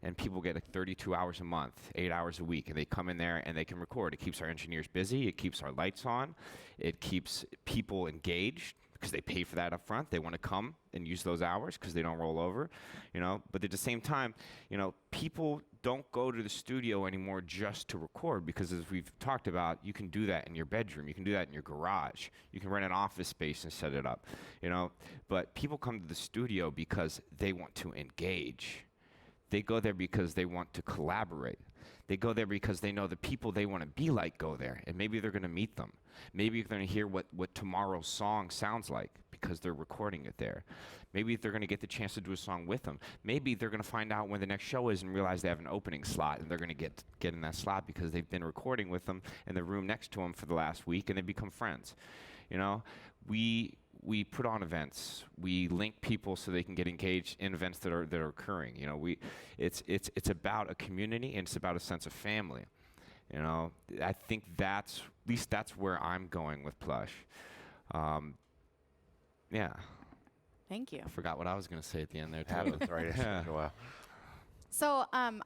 And people get like 32 hours a month, 8 hours a week, and they come in there and they can record. It keeps our engineers busy, it keeps our lights on, it keeps people engaged because they pay for that up front. They want to come and use those hours because they don't roll over, you know. But at the same time, you know, people don't go to the studio anymore just to record, because as we've talked about, you can do that in your bedroom, you can do that in your garage, you can rent an office space and set it up, you know. But people come to the studio because they want to engage. They go there because they want to collaborate. They go there because they know the people they want to be like go there, and maybe they're going to meet them. Maybe they're going to hear what tomorrow's song sounds like because they're recording it there. Maybe they're going to get the chance to do a song with them. Maybe they're going to find out when the next show is and realize they have an opening slot, and they're going to get in that slot because they've been recording with them in the room next to them for the last week, and they become friends. You know, we put on events. We link people so they can get engaged in events that are occurring. You know, it's about a community, and it's about a sense of family. You know, I think at least that's where I'm going with Plush. Yeah. Thank you. I forgot what I was going to say at the end there too. Happens, right? Yeah. Wow. So I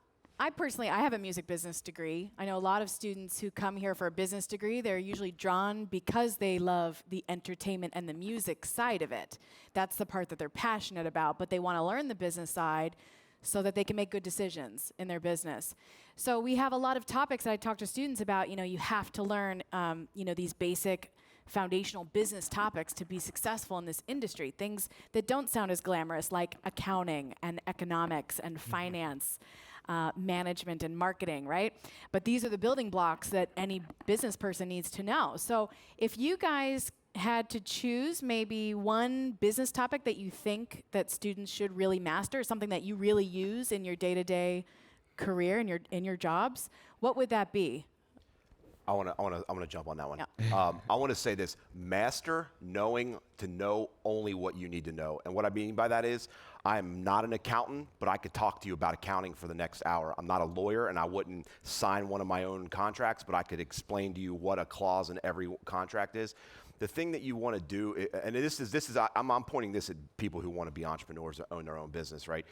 have a music business degree. I know a lot of students who come here for a business degree, they're usually drawn because they love the entertainment and the music side of it. That's the part that they're passionate about, but they want to learn the business side so that they can make good decisions in their business. So we have a lot of topics that I talk to students about. You know, you have to learn, these basic foundational business topics to be successful in this industry. Things that don't sound as glamorous, like accounting and economics and finance. Management and marketing, right? But these are the building blocks that any business person needs to know. So if you guys had to choose maybe one business topic that you think that students should really master, something that you really use in your day-to-day career, in your jobs, what would that be? I want to jump on that one. Yeah. I want to say this: master knowing to know only what you need to know. And what I mean by that is, I'm not an accountant, but I could talk to you about accounting for the next hour. I'm not a lawyer, and I wouldn't sign one of my own contracts, but I could explain to you what a clause in every contract is. The thing that you want to do, and this is I'm pointing this at people who want to be entrepreneurs or own their own business, right?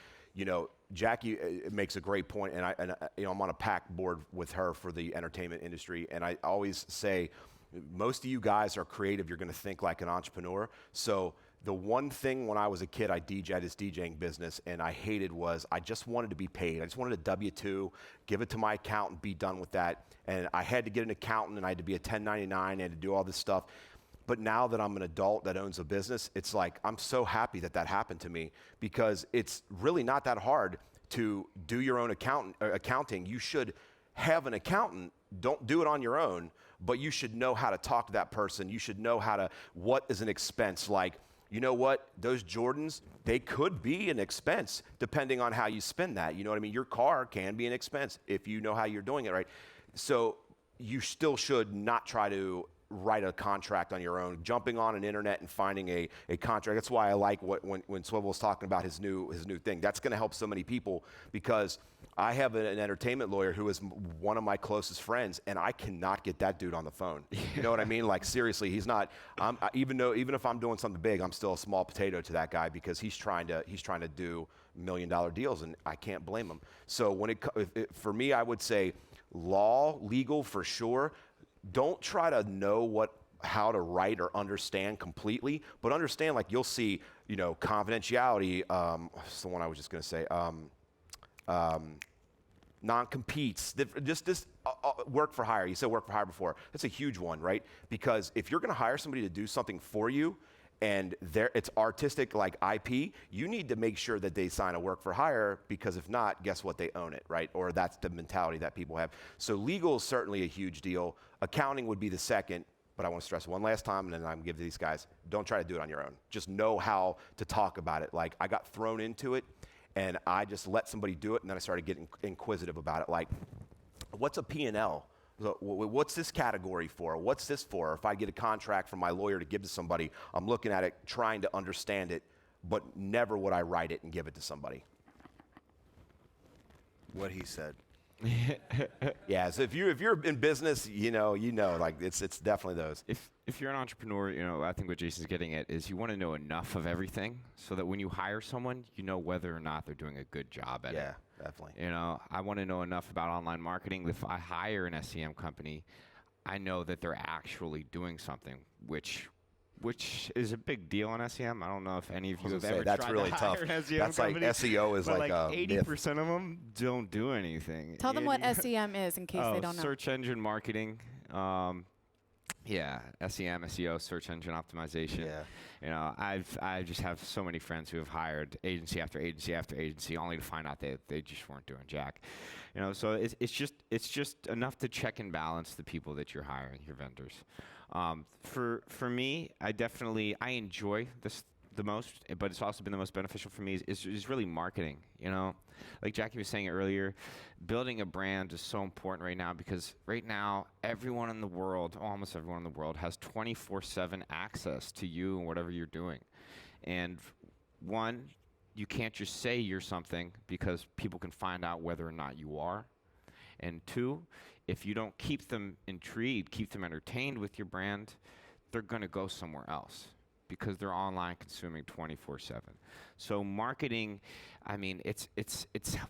Jackie makes a great point, and I'm on a PAC board with her for the entertainment industry, and I always say, most of you guys are creative. You're going to think like an entrepreneur. So the one thing when I was a kid, I had this DJing business, and I hated was I just wanted to be paid. I just wanted a W-2, give it to my accountant, be done with that. And I had to get an accountant, and I had to be a 1099, and to do all this stuff. But now that I'm an adult that owns a business, it's like I'm so happy that happened to me, because it's really not that hard to do your own accounting. You should have an accountant. Don't do it on your own, but you should know how to talk to that person. You should know what is an expense. Like, you know what, those Jordans, they could be an expense depending on how you spend that. You know what I mean? Your car can be an expense if you know how you're doing it right. So you still should not try to write a contract on your own. Jumping on an internet and finding a contract. That's why I like when Swivel was talking about his new thing. That's going to help so many people, because I have an entertainment lawyer who is one of my closest friends, and I cannot get that dude on the phone. You know what I mean? Like, seriously, he's not. Even if I'm doing something big, I'm still a small potato to that guy, because he's trying to do $1 million deals, and I can't blame him. So for me, I would say legal for sure. Don't try to know how to write or understand completely, but understand, like, you'll see, confidentiality. That's the one I was just going to say. Non-competes, just work for hire. You said work for hire before. That's a huge one, right? Because if you're going to hire somebody to do something for you, and it's artistic like IP, you need to make sure that they sign a work for hire, because if not, guess what? They own it, right? Or that's the mentality that people have. So legal is certainly a huge deal. Accounting would be the second, but I want to stress one last time, and then I'm going to give to these guys, don't try to do it on your own. Just know how to talk about it. Like, I got thrown into it, and I just let somebody do it, and then I started getting inquisitive about it. Like, what's a P&L? What's this category for? What's this for? If I get a contract from my lawyer to give to somebody, I'm looking at it, trying to understand it, but never would I write it and give it to somebody. What he said. Yeah, so if you're in business, like it's definitely those. If you're an entrepreneur, I think what Jason's getting at is you want to know enough of everything so that when you hire someone, you know whether or not they're doing a good job at it. Yeah, definitely. I want to know enough about online marketing. If I hire an SEM company, I know that they're actually doing something, which is a big deal in SEM. I don't know if any of you have ever that's tried really to tough. hire an SEM That's company, like SEO is but like a 80% of them don't do anything. Tell them what SEM is in case they don't know. Search engine marketing. Yeah, SEM, SEO, search engine optimization. Yeah. I just have so many friends who have hired agency after agency after agency, only to find out they just weren't doing jack. So it's just enough to check and balance the people that you're hiring, your vendors. For me, I enjoy this the most, but it's also been the most beneficial for me is really marketing. Like Jackie was saying earlier, building a brand is so important right now, because right now everyone in the world, almost everyone in the world, has 24/7 access to you and whatever you're doing. And one, you can't just say you're something, because people can find out whether or not you are. And two, if you don't keep them intrigued, keep them entertained with your brand, they're going to go somewhere else, because they're online consuming 24/7. So marketing, it's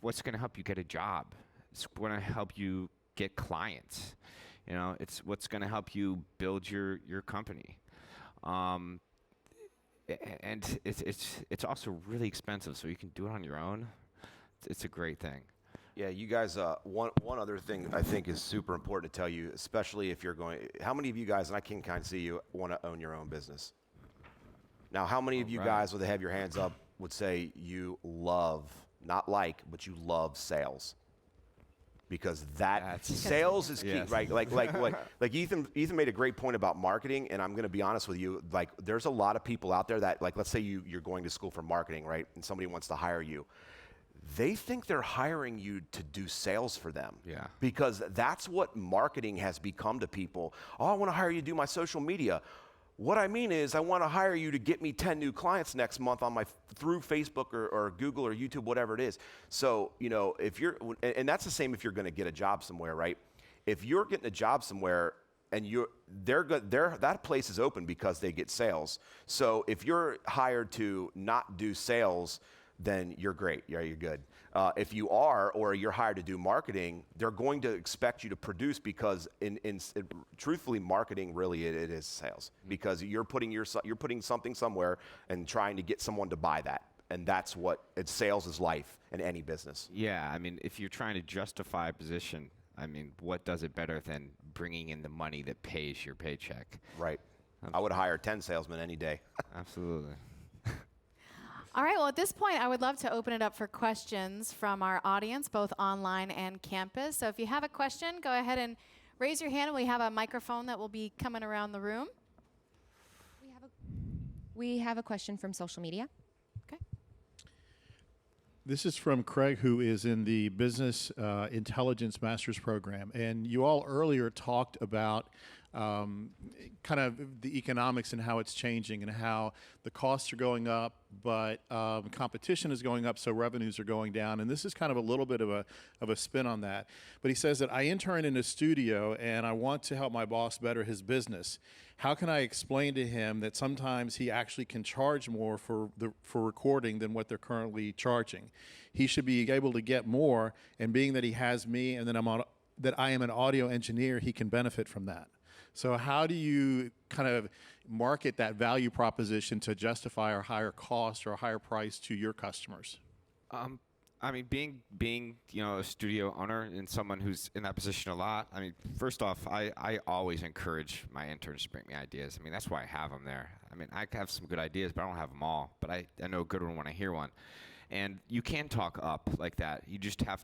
what's going to help you get a job. It's going to help you get clients. It's what's going to help you build your company. And it's also really expensive, so you can do it on your own. It's a great thing. Yeah, you guys, one other thing I think is super important to tell you, especially if you're going, how many of you guys, and I can kind of see you, want to own your own business? Now, how many of you guys, with have your hands up, would say you love, but you love sales? Because sales is key, yes. right? Like Ethan made a great point about marketing, and I'm going to be honest with you. Like, there's a lot of people out there that, like, let's say you're going to school for marketing, right? And somebody wants to hire you. They think they're hiring you to do sales for them. Yeah. Because that's what marketing has become to people. Oh, I want to hire you to do my social media. What I mean is, I want to hire you to get me 10 new clients next month through Facebook or Google or YouTube, whatever it is. So, if and that's the same if you're going to get a job somewhere, right? If you're getting a job somewhere and that place is open because they get sales. So if you're hired to not do sales, then you're great. Yeah, you're good. If you are, or you're hired to do marketing, they're going to expect you to produce because, truthfully, marketing really it is sales, because you're putting something somewhere and trying to get someone to buy that, and that's what sales is life in any business. Yeah, I mean, if you're trying to justify a position, I mean, what does it better than bringing in the money that pays your paycheck? Right. I would hire 10 salesmen any day. Absolutely. All right, well, at this point, I would love to open it up for questions from our audience, both online and campus. So if you have a question, go ahead and raise your hand. We have a microphone that will be coming around the room. We have a question from social media. Okay. This is from Craig, who is in the Business Intelligence Master's Program. And you all earlier talked about kind of the economics and how it's changing and how the costs are going up, but competition is going up, so revenues are going down. And this is kind of a little bit of a spin on that. But he says that I intern in a studio and I want to help my boss better his business. How can I explain to him that sometimes he actually can charge more for recording than what they're currently charging? He should be able to get more, and being that he has me and that I am an audio engineer, he can benefit from that. So how do you kind of market that value proposition to justify a higher cost or a higher price to your customers? I mean, being a studio owner and someone who's in that position a lot. I mean, first off, I always encourage my interns to bring me ideas. I mean, that's why I have them there. I mean, I have some good ideas, but I don't have them all. But I know a good one when I hear one. And you can talk up like that. You just have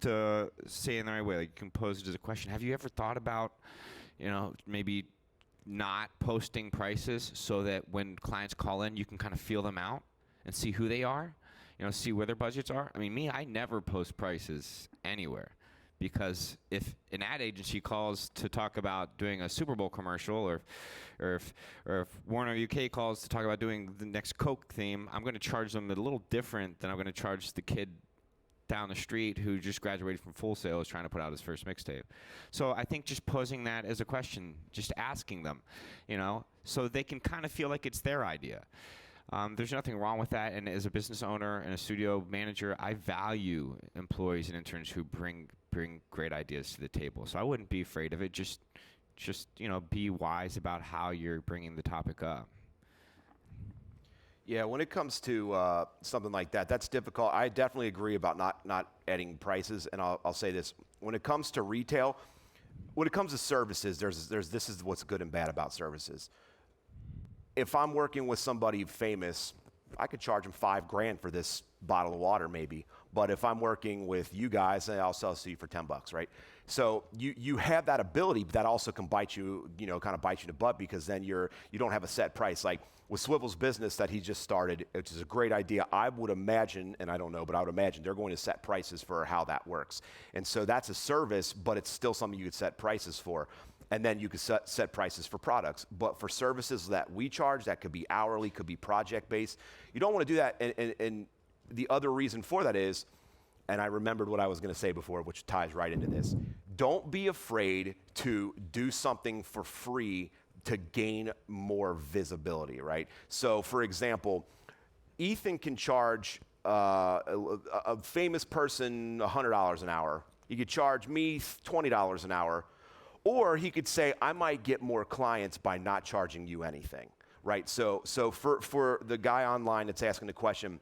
to say it in the right way. Like, you can pose it as a question. Have you ever thought about, maybe not posting prices so that when clients call in, you can kind of feel them out and see who they are, see where their budgets are? I mean, I never post prices anywhere, because if an ad agency calls to talk about doing a Super Bowl commercial, or if Warner UK calls to talk about doing the next Coke theme, I'm going to charge them a little different than I'm going to charge the kid down the street who just graduated from Full Sail, is trying to put out his first mixtape. So I think just posing that as a question, just asking them, so they can kind of feel like it's their idea. There's nothing wrong with that. And as a business owner and a studio manager, I value employees and interns who bring great ideas to the table. So I wouldn't be afraid of it. Just be wise about how you're bringing the topic up. Yeah, when it comes to something like that, that's difficult. I definitely agree about not adding prices, and I'll say this. When it comes to retail, when it comes to services, this is what's good and bad about services. If I'm working with somebody famous, I could charge them $5,000 for this bottle of water maybe. But if I'm working with you guys, I'll sell it to you for $10, right? So you have that ability, but that also can bite you, kind of bite you in the butt, because then you don't have a set price. Like with Swivel's business that he just started, which is a great idea, I would imagine, and I don't know, but I would imagine they're going to set prices for how that works. And so that's a service, but it's still something you could set prices for. And then you could set prices for products. But for services that we charge, that could be hourly, could be project-based. You don't want to do that. And the other reason for that is, and I remembered what I was going to say before, which ties right into this. Don't be afraid to do something for free to gain more visibility, right? So, for example, Ethan can charge a famous person $100 an hour. You could charge me $20 an hour. Or he could say, I might get more clients by not charging you anything, right? So for the guy online that's asking the question,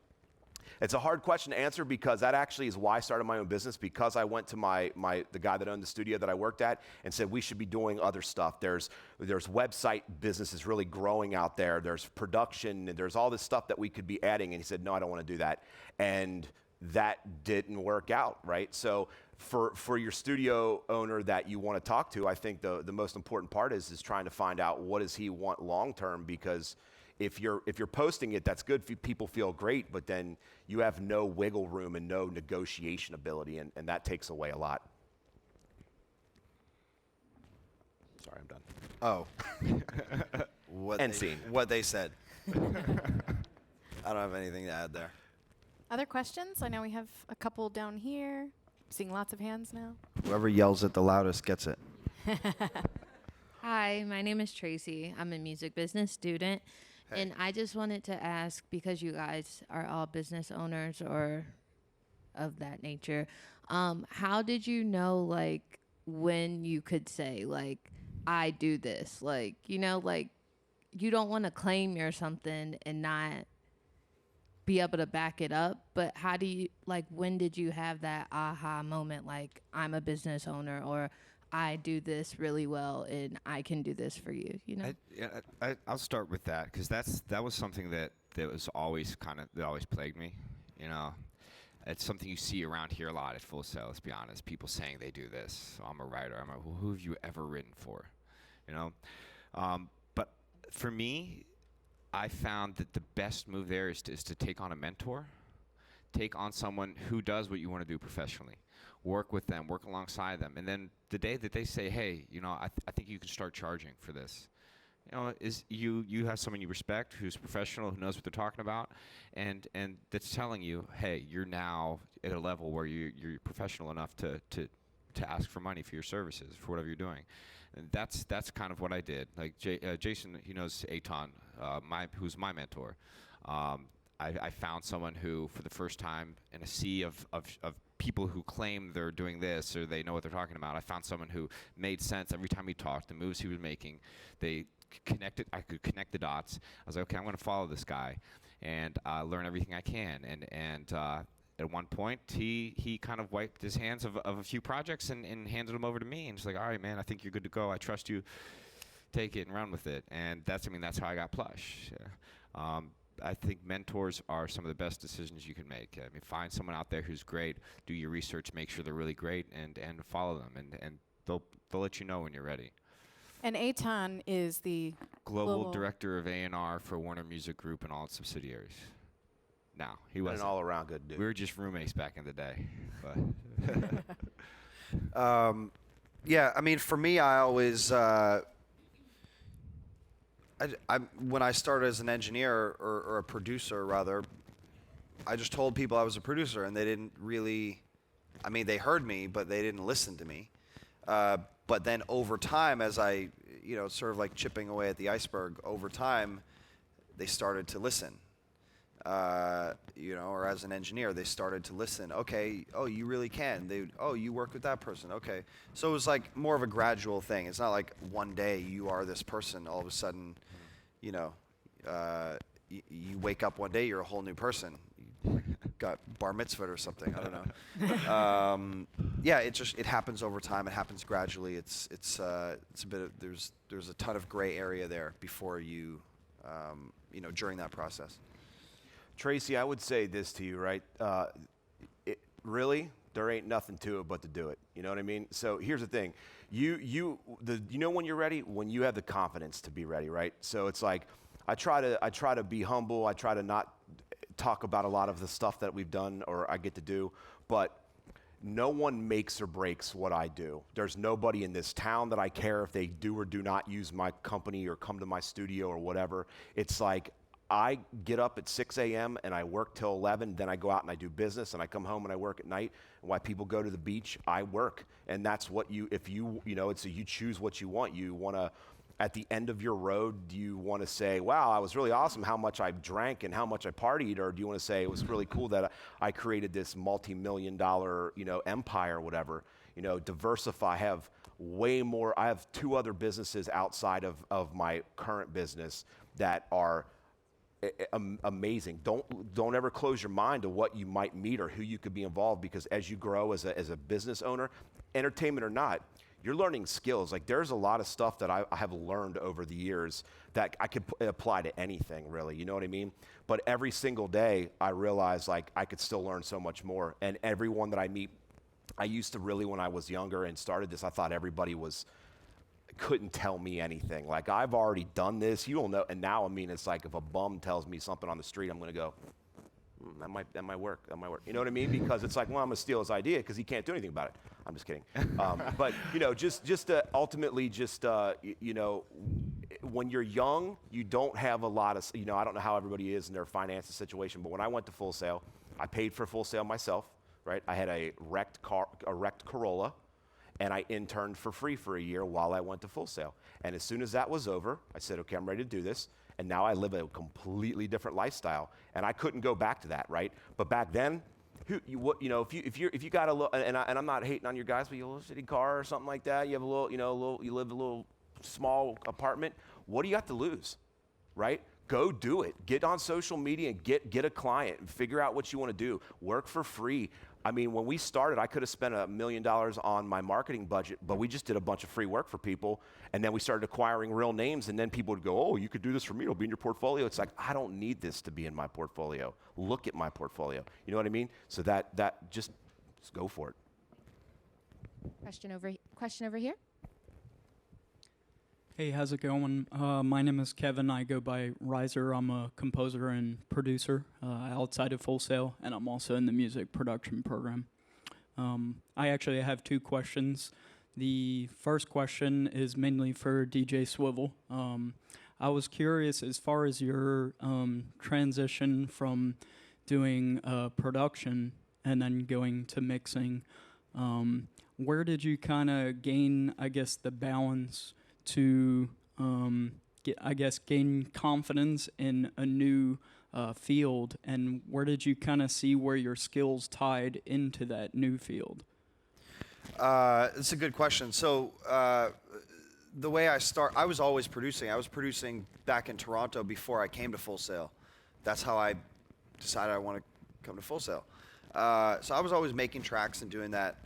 it's a hard question to answer, because that actually is why I started my own business, because I went to the guy that owned the studio that I worked at and said, we should be doing other stuff. There's website businesses really growing out there. There's production, and there's all this stuff that we could be adding. And he said, no, I don't want to do that. And that didn't work out, right? So for your studio owner that you want to talk to, I think the most important part is trying to find out what does he want long term, because if you're posting it, that's good, people feel great, but then you have no wiggle room and no negotiation ability, and that takes away a lot. Sorry, I'm done. Oh. End scene. What they said. I don't have anything to add there. Other questions? I know we have a couple down here. Seeing lots of hands now. Whoever yells it the loudest gets it. Hi, my name is Tracy. I'm a music business student. And I just wanted to ask, because you guys are all business owners or of that nature, how did you know, like, when you could say, like, I do this? Like, you know, like, you don't want to claim you're something and not be able to back it up, but how do you, like, when did you have that aha moment, like, I'm a business owner, or I do this really well and I can do this for you, you know? I'll start with that, because that was something that was always that always plagued me. You know, it's something you see around here a lot at Full Sail. Let's be honest, people saying they do this. So I'm a writer. I'm like, well, who have you ever written for? You know, but for me, I found that the best move there is to take on a mentor, take on someone who does what you want to do professionally, work with them, work alongside them, and then the day that they say, hey, you know, I think you can start charging for this, you know, is you have someone you respect, who's professional, who knows what they're talking about, and that's telling you, hey, you're now at a level where you're professional enough to ask for money for your services, for whatever you're doing. And that's kind of what I did. Like Jason, he knows Aton, who's my mentor. I found someone who, for the first time in a sea of people who claim they're doing this or they know what they're talking about, I found someone who made sense every time he talked. The moves he was making, they connected. I could connect the dots. I was like, okay, I'm going to follow this guy and learn everything I can. And at one point, he kind of wiped his hands of a few projects and handed them over to me. And he's like, all right, man, I think you're good to go. I trust you. Take it and run with it. And that's how I got Plush. Yeah. I think mentors are some of the best decisions you can make. I mean, find someone out there who's great, do your research, make sure they're really great, and follow them. And they'll let you know when you're ready. And Aton is the Global Director of A&R for Warner Music Group and all its subsidiaries. No, he wasn't. An all-around good dude. We were just roommates back in the day. But yeah, I mean, for me, I always, when I started as an engineer or a producer, rather, I just told people I was a producer, and they didn't really, I mean, they heard me, but they didn't listen to me. But then over time, as I, you know, sort of like chipping away at the iceberg, over time, they started to listen. You know, or as an engineer, they started to listen. Okay, oh, you really can. Oh, you work with that person. Okay. So it was like more of a gradual thing. It's not like one day you are this person. All of a sudden, you know, you wake up one day, you're a whole new person. You got bar mitzvahed or something. I don't know. Yeah, it happens over time. It happens gradually. It's a bit of, there's a ton of gray area there before you, you know, during that process. Tracy, I would say this to you, right? Really, there ain't nothing to it but to do it. You know what I mean? So here's the thing. You know when you're ready? When you have the confidence to be ready, right? So it's like, I try to be humble. I try to not talk about a lot of the stuff that we've done or I get to do, but no one makes or breaks what I do. There's nobody in this town that I care if they do or do not use my company or come to my studio or whatever. It's like, I get up at 6 a.m. and I work till 11, then I go out and I do business, and I come home and I work at night. And while people go to the beach, I work. And that's what you know, it's you choose what you want. You want to, at the end of your road, do you want to say, wow, I was really awesome how much I drank and how much I partied? Or do you want to say it was really cool that I created this multi-million-dollar, you know, empire or whatever? You know, Diversify, I have way more. I have 2 other businesses outside of my current business that are amazing. Don't ever close your mind to what you might meet or who you could be involved, because as you grow as a business owner, entertainment or not, you're learning skills. Like, there's a lot of stuff that I have learned over the years that I could apply to anything, really. You know what I mean? But every single day, I realize, like, I could still learn so much more. And everyone that I meet, I used to really, when I was younger and started this, I thought everybody couldn't tell me anything. Like, I've already done this, you don't know. And now, I mean, it's like if a bum tells me something on the street, I'm going to go, that might work. You know what I mean? Because it's like, well, I'm going to steal his idea because he can't do anything about it. I'm just kidding. But, you know, just ultimately, you know, when you're young, you don't have a lot of, you know, I don't know how everybody is in their finances situation, but when I went to Full Sail, I paid for Full Sail myself, right? I had a wrecked Corolla, and I interned for free for a year while I went to Full Sail. And as soon as that was over, I said, okay, I'm ready to do this. and now I live a completely different lifestyle, and I couldn't go back to that, right? But back then, if you got a little, and I'm not hating on your guys, but you have a little shitty car or something like that, you have a little, you live a little small apartment, what do you have to lose, right? Go do it. Get on social media and get a client and figure out what you want to do. Work for free. I mean, when we started, I could have spent $1 million on my marketing budget, but we just did a bunch of free work for people, and then we started acquiring real names, and then people would go, oh, you could do this for me, it'll be in your portfolio. It's like, I don't need this to be in my portfolio. Look at my portfolio. You know what I mean? So that just go for it. Question over here. Hey, how's it going? My name is Kevin. I go by Riser. I'm a composer and producer outside of Full Sail, and I'm also in the music production program. I actually have 2 questions. The first question is mainly for DJ Swivel. I was curious, as far as your transition from doing production and then going to mixing, where did you kind of gain, I guess, the balance to gain confidence in a new field, and where did you kind of see where your skills tied into that new field? It's a good question. So the way I was always producing. I was producing back in Toronto before I came to Full Sail. That's how I decided I want to come to Full Sail. So I was always making tracks and doing that.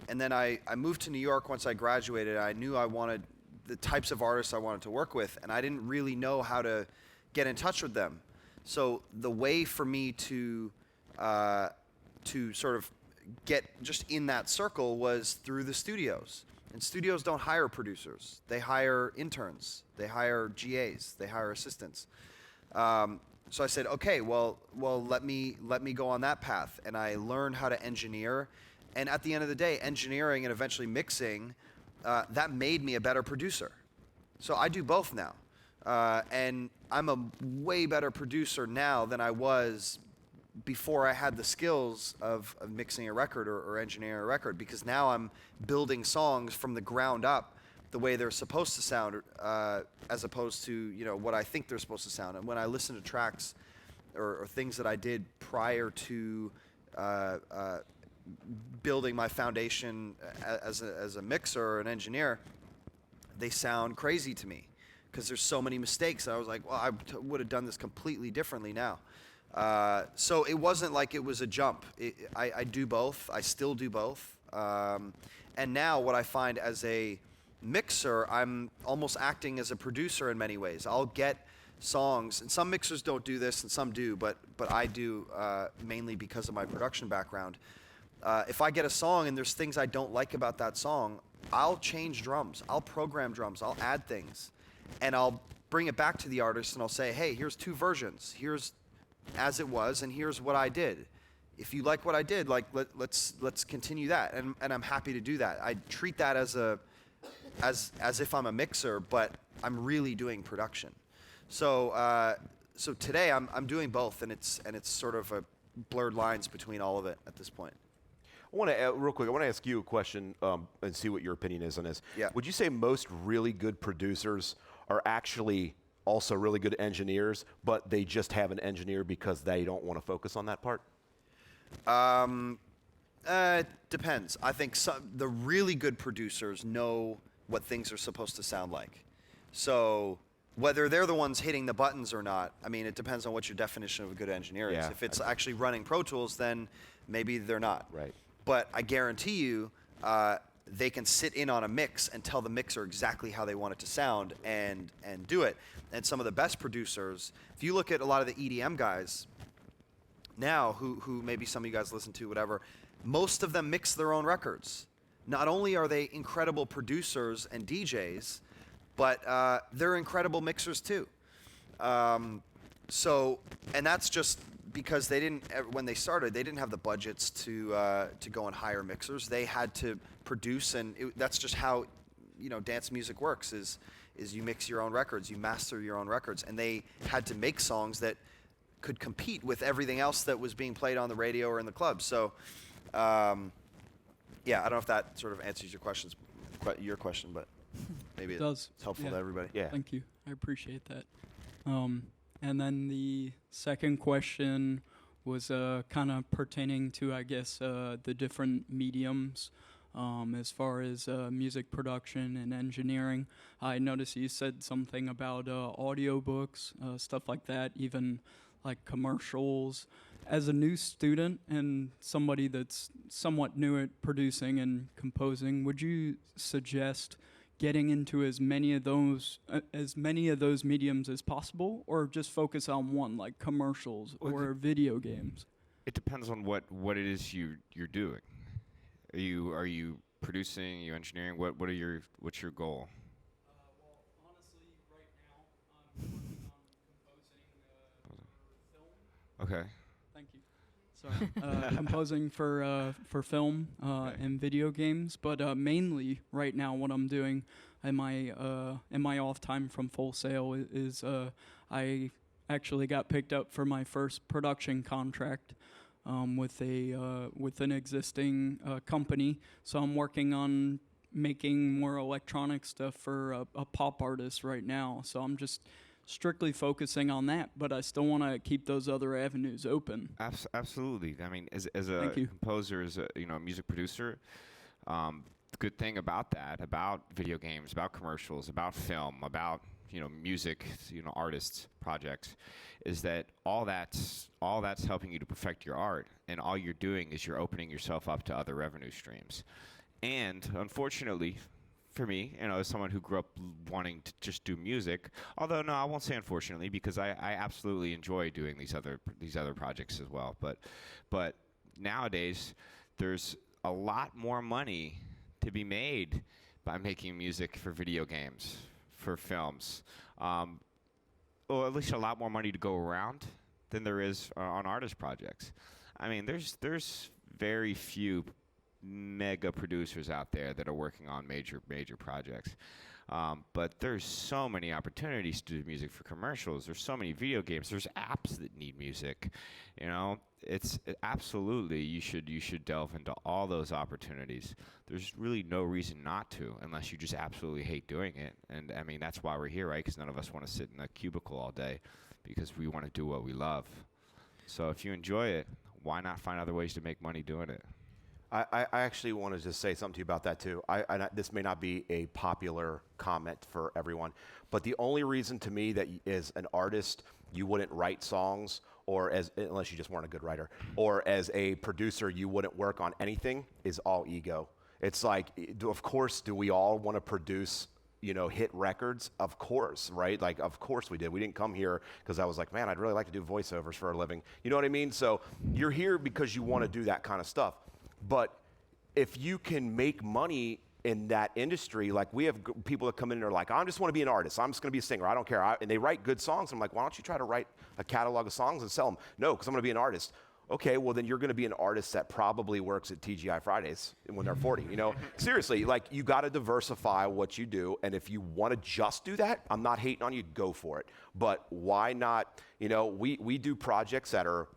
And then I moved to New York once I graduated. I knew I wanted the types of artists I wanted to work with, and I didn't really know how to get in touch with them. So the way for me to sort of get just in that circle was through the studios. And studios don't hire producers. They hire interns. They hire GAs. They hire assistants. So I said, okay, well, let me go on that path. And I learned how to engineer. And at the end of the day, engineering and eventually mixing, that made me a better producer. So I do both now. And I'm a way better producer now than I was before I had the skills of mixing a record or engineering a record, because now I'm building songs from the ground up the way they're supposed to sound, as opposed to what I think they're supposed to sound. And when I listen to tracks or things that I did prior to building my foundation as a mixer or an engineer, they sound crazy to me because there's so many mistakes. I was like, well, I would have done this completely differently now. So it wasn't like it was a jump. I do both. I still do both. And now what I find as a mixer, I'm almost acting as a producer in many ways. I'll get songs, and some mixers don't do this and some do, but I do mainly because of my production background. If I get a song and there's things I don't like about that song, I'll change drums. I'll program drums. I'll add things. And I'll bring it back to the artist and I'll say, hey, here's 2 versions. Here's as it was, and here's what I did. If you like what I did, like let's continue that. And I'm happy to do that. I treat that as if I'm a mixer, but I'm really doing production. So so today I'm doing both, and it's sort of a blurred lines between all of it at this point. I want to real quick. I want to ask you a question and see what your opinion is on this. Yeah. Would you say most really good producers are actually also really good engineers, but they just have an engineer because they don't want to focus on that part? Depends. I think the really good producers know what things are supposed to sound like. So whether they're the ones hitting the buttons or not, I mean, it depends on what your definition of a good engineer is. Yeah, If it's actually running Pro Tools, then maybe they're not. Right. But I guarantee you, they can sit in on a mix and tell the mixer exactly how they want it to sound and do it. And some of the best producers, if you look at a lot of the EDM guys now, who maybe some of you guys listen to, whatever, most of them mix their own records. Not only are they incredible producers and DJs, but they're incredible mixers too. So, and that's just because they didn't, when they started, they didn't have the budgets to go and hire mixers. They had to produce, and that's just how dance music works. Is you mix your own records, you master your own records, and they had to make songs that could compete with everything else that was being played on the radio or in the club. So, yeah, I don't know if that sort of answers your question, but maybe It does. it's helpful Yeah. to everybody. Yeah. Thank you. I appreciate that. And then the second question was kind of pertaining to, I guess, the different mediums as far as music production and engineering. I noticed you said something about audiobooks, stuff like that, even like commercials. As a new student and somebody that's somewhat new at producing and composing, would you suggest getting into as many of those mediums as possible, or just focus on one, like commercials or video games? It depends on what it is you're doing. Are you producing? Are you engineering? What's your goal? Well, honestly, right now I'm working on composing for film. Okay. Thank you. Sorry. Composing for film and video games, but mainly right now what I'm doing in my off time from Full Sail is I actually got picked up for my first production contract with an existing company. So I'm working on making more electronic stuff for a pop artist right now. So I'm just strictly focusing on that, but I still want to keep those other avenues open. Absolutely. I mean, as a composer, as a music producer, the good thing about that, about video games, about commercials, about film, about music, artists, projects, is that all that's helping you to perfect your art, and all you're doing is you're opening yourself up to other revenue streams. And unfortunately, for me, as someone who grew up wanting to just do music, although no, I won't say unfortunately, because I absolutely enjoy doing these other projects as well. But nowadays, there's a lot more money to be made by making music for video games, for films, or at least a lot more money to go around than there is on artist projects. I mean, there's very few mega producers out there that are working on major projects, but there's so many opportunities to do music for commercials. There's so many video games. There's apps that need music. It's absolutely you should delve into all those opportunities. There's really no reason not to, unless you just absolutely hate doing it. And I mean, that's why we're here, right? Because none of us want to sit in a cubicle all day, because we want to do what we love. So if you enjoy it, why not find other ways to make money doing it? I actually wanted to say something to you about that too. This may not be a popular comment for everyone, but the only reason to me that as an artist you wouldn't write songs, or unless you just weren't a good writer, or as a producer you wouldn't work on anything, is all ego. It's like, of course, do we all want to produce hit records? Of course, right? Like, of course we did. We didn't come here because I was like, man, I'd really like to do voiceovers for a living. You know what I mean? So you're here because you want to do that kind of stuff. But if you can make money in that industry, like we have people that come in and are like, I just want to be an artist. I'm just going to be a singer. I don't care. And they write good songs. I'm like, why don't you try to write a catalog of songs and sell them? No, because I'm going to be an artist. Okay, well then you're going to be an artist that probably works at TGI Fridays when they're 40. Seriously, like you got to diversify what you do. And if you want to just do that, I'm not hating on you. Go for it. But why not? We do projects that are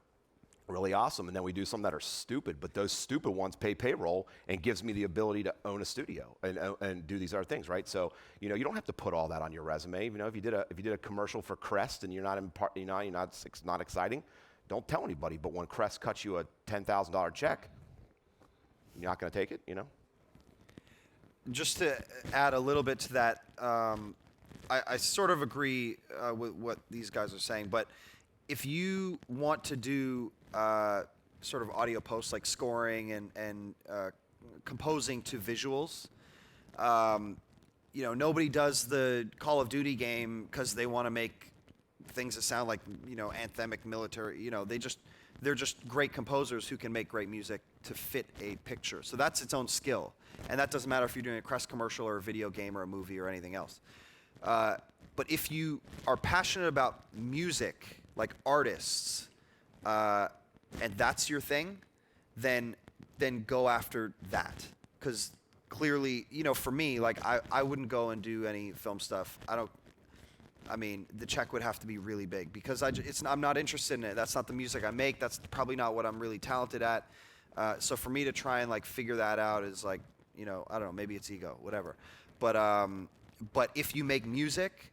really awesome, and then we do some that are stupid, but those stupid ones pay payroll and gives me the ability to own a studio and do these other things, right? So you don't have to put all that on your resume. If you did a commercial for Crest and you're not it's not exciting, don't tell anybody. But when Crest cuts you a $10,000 check, you're not going to take it, Just to add a little bit to that, I sort of agree with what these guys are saying, but if you want to do sort of audio posts like scoring and composing to visuals, nobody does the Call of Duty game because they want to make things that sound like anthemic military. They're just great composers who can make great music to fit a picture. So that's its own skill, and that doesn't matter if you're doing a Crest commercial or a video game or a movie or anything else. But if you are passionate about music, like artists, and that's your thing, then go after that. Because clearly, for me, like I wouldn't go and do any film stuff. The check would have to be really big because I'm not interested in it. That's not the music I make. That's probably not what I'm really talented at. So for me to try and like figure that out is like, I don't know, maybe it's ego, whatever. But if you make music,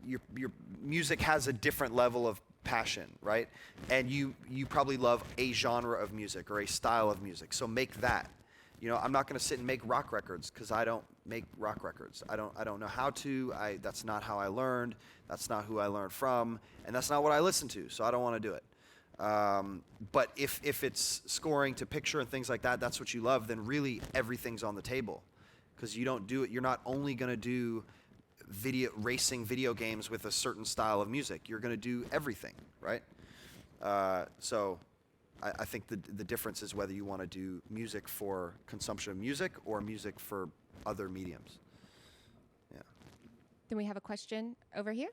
your music has a different level of passion, right? And you probably love a genre of music or a style of music, so make that. You know, I'm not going to sit and make rock records because I don't make rock records. I don't know how to. That's not how I learned. That's not who I learned from, and that's not what I listen to. So I don't want to do it. But if it's scoring to picture and things like that, that's what you love. Then really everything's on the table, because you don't do it. You're not only going to do racing video games with a certain style of music. You're going to do everything, right? So I think the difference is whether you want to do music for consumption of music or music for other mediums. Yeah. Then we have a question over here.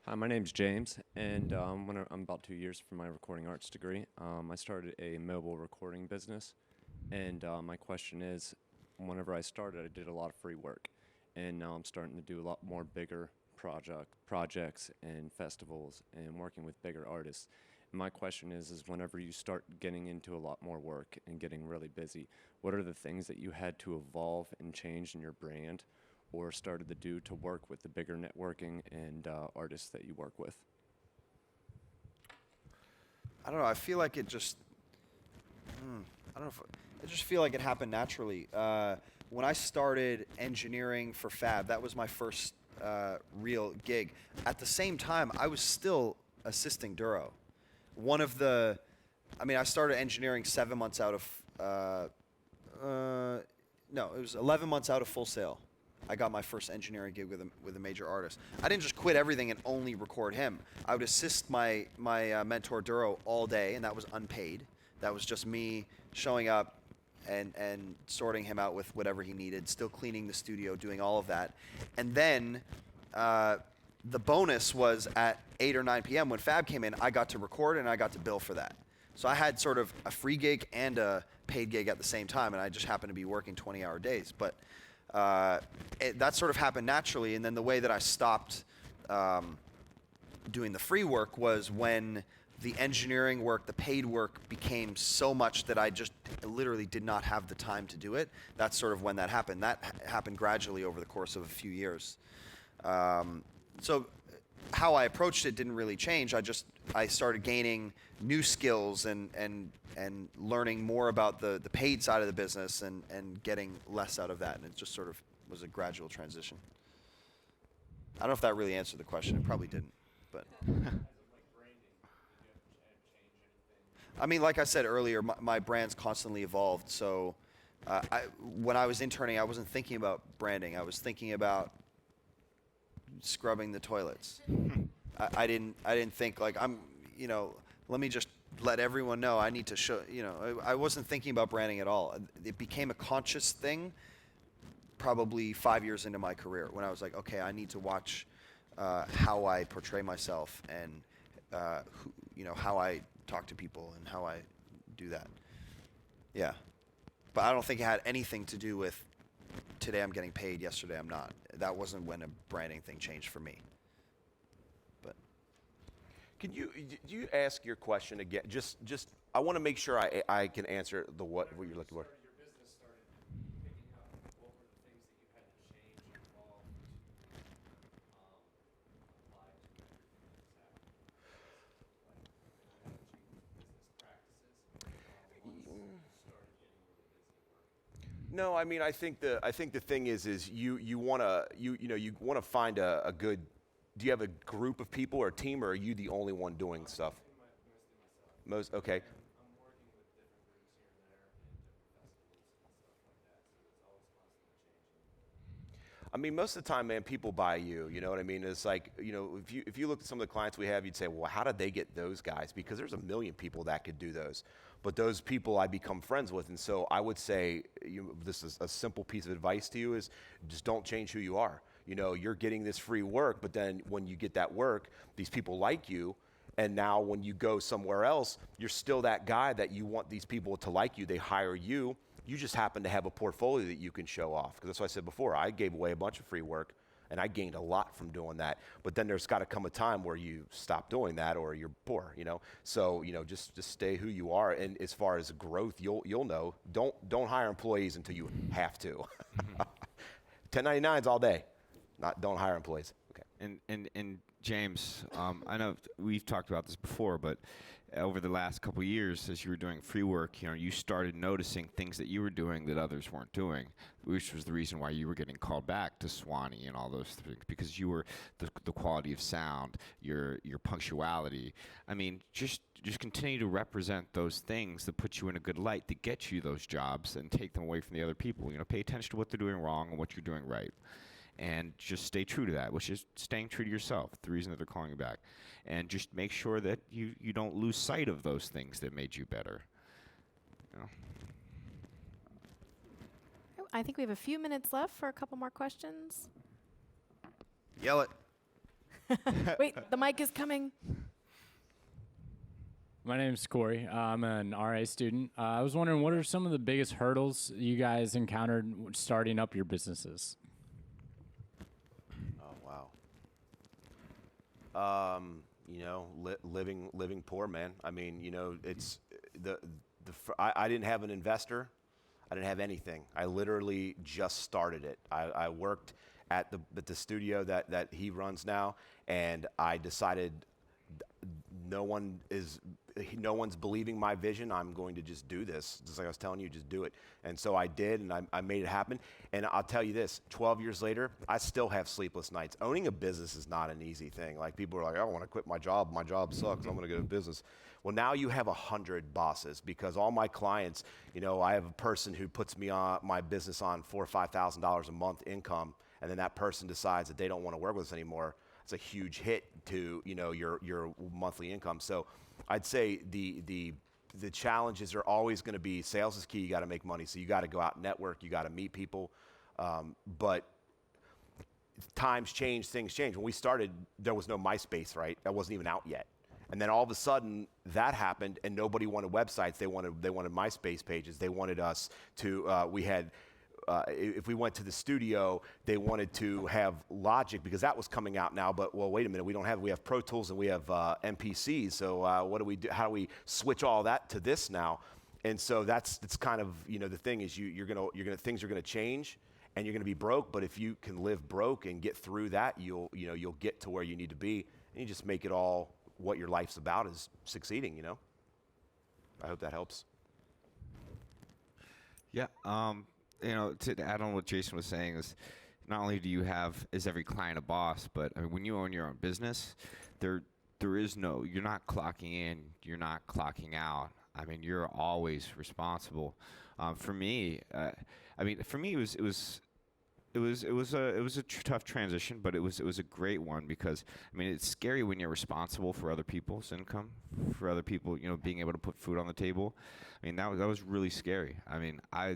Hi, my name's James, and I'm about 2 years from my recording arts degree. I started a mobile recording business, and my question is, whenever I started, I did a lot of free work, and now I'm starting to do a lot more bigger projects and festivals and working with bigger artists. And my question is whenever you start getting into a lot more work and getting really busy, what are the things that you had to evolve and change in your brand or started to do to work with the bigger networking and artists that you work with? I don't know. I feel like it just. I don't know. I just feel like it happened naturally. When I started engineering for Fab, that was my first real gig. At the same time, I was still assisting Duro. I started engineering 7 months out of. No, it was 11 months out of Full Sail. I got my first engineering gig with a major artist. I didn't just quit everything and only record him. I would assist my mentor Duro all day, and that was unpaid. That was just me showing up and sorting him out with whatever he needed, still cleaning the studio, doing all of that. And then the bonus was at 8 or 9 p.m. when Fab came in, I got to record and I got to bill for that. So I had sort of a free gig and a paid gig at the same time, and I just happened to be working 20-hour days. But that sort of happened naturally, and then the way that I stopped doing the free work was when the engineering work, the paid work became so much that I just literally did not have the time to do it. That's sort of when that happened. That happened gradually over the course of a few years. So how I approached it didn't really change. I started gaining new skills and learning more about the paid side of the business and getting less out of that. And it just sort of was a gradual transition. I don't know if that really answered the question. It probably didn't, but. I mean, like I said earlier, my brand's constantly evolved. So when I was interning, I wasn't thinking about branding. I was thinking about scrubbing the toilets. I didn't think like let me just let everyone know I need to show, I wasn't thinking about branding at all. It became a conscious thing probably 5 years into my career when I was like, okay, I need to watch how I portray myself and how I talk to people and how I do that. Yeah. But I don't think it had anything to do with today I'm getting paid, yesterday I'm not. That wasn't when a branding thing changed for me. But Can you ask your question again? Just I want to make sure I can answer what you're looking for. No, I mean I think the thing is you want to find a good. Do you have a group of people or a team, or are you the only one doing stuff? Most okay. I mean, most of the time, man, people buy you. You know what I mean? It's like, if you look at some of the clients we have, you'd say, well, how did they get those guys? Because there's a million people that could do those. But those people I become friends with. And so I would say, this is a simple piece of advice to you is just don't change who you are. You're getting this free work, but then when you get that work, these people like you. And now when you go somewhere else, you're still that guy that you want these people to like you. They hire you. You just happen to have a portfolio that you can show off. Because that's what I said before. I gave away a bunch of free work, and I gained a lot from doing that. But then there's got to come a time where you stop doing that, or you're poor. So just stay who you are. And as far as growth, you'll know. Don't hire employees until you have to. 1099s all day. Don't hire employees. Okay. And James, I know we've talked about this before, but over the last couple of years, as you were doing free work, you started noticing things that you were doing that others weren't doing, which was the reason why you were getting called back to Swanee and all those things, because you were the quality of sound, your punctuality. I mean, just continue to represent those things that put you in a good light, that get you those jobs, and take them away from the other people. Pay attention to what they're doing wrong and what you're doing right. And just stay true to that, which is staying true to yourself, the reason that they're calling you back. And just make sure that you don't lose sight of those things that made you better. I think we have a few minutes left for a couple more questions. Yell it. Wait, the mic is coming. My name's Corey. I'm an RA student. I was wondering, what are some of the biggest hurdles you guys encountered starting up your businesses? Oh, wow. Living poor, man. I mean, it's I didn't have an investor. I didn't have anything. I literally just started it. I worked at the studio that he runs now, and I decided no one's believing my vision. I'm going to just do this. Just like I was telling you, just do it. And so I did, and I made it happen. And I'll tell you this, 12 years later, I still have sleepless nights. Owning a business is not an easy thing. Like, people are like, I don't want to quit my job. My job sucks. I'm going to go to business. Well, now you have 100 bosses, because all my clients, I have a person who puts me on my business on $4,000 or $5,000 a month income, and then that person decides that they don't want to work with us anymore. It's a huge hit to your monthly income. So I'd say the challenges are always going to be, sales is key. You got to make money, so you got to go out and network. You got to meet people. But times change, things change. When we started, there was no MySpace, right? That wasn't even out yet. And then all of a sudden, that happened, and nobody wanted websites. They wanted MySpace pages. They wanted us to. We had. If we went to the studio, they wanted to have Logic, because that was coming out now. But, well, wait a minute, we have Pro Tools and we have MPCs. So what do we do? How do we switch all that to this now? And so that's kind of the thing is things are gonna change, and you're gonna be broke. But if you can live broke and get through that, you'll get to where you need to be, and you just make it all what your life's about is succeeding. I hope that helps. Yeah. To add on what Jason was saying, is not only is every client a boss, but when you own your own business, there is you're not clocking in, you're not clocking out. I mean, you're always responsible. For me, it was a tough transition, but it was a great one, because it's scary when you're responsible for other people's income, for other people, being able to put food on the table. That was really scary. I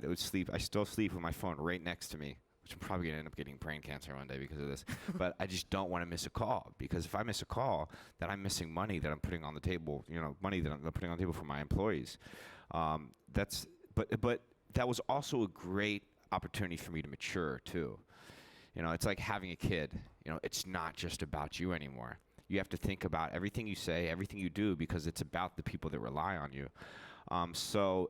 still sleep with my phone right next to me, which I'm probably gonna end up getting brain cancer one day because of this. But I just don't want to miss a call, because if I miss a call, then I'm missing money that I'm putting on the table. Money that I'm putting on the table for my employees. But that was also a great opportunity for me to mature too. It's like having a kid. It's not just about you anymore. You have to think about everything you say, everything you do, because it's about the people that rely on you. So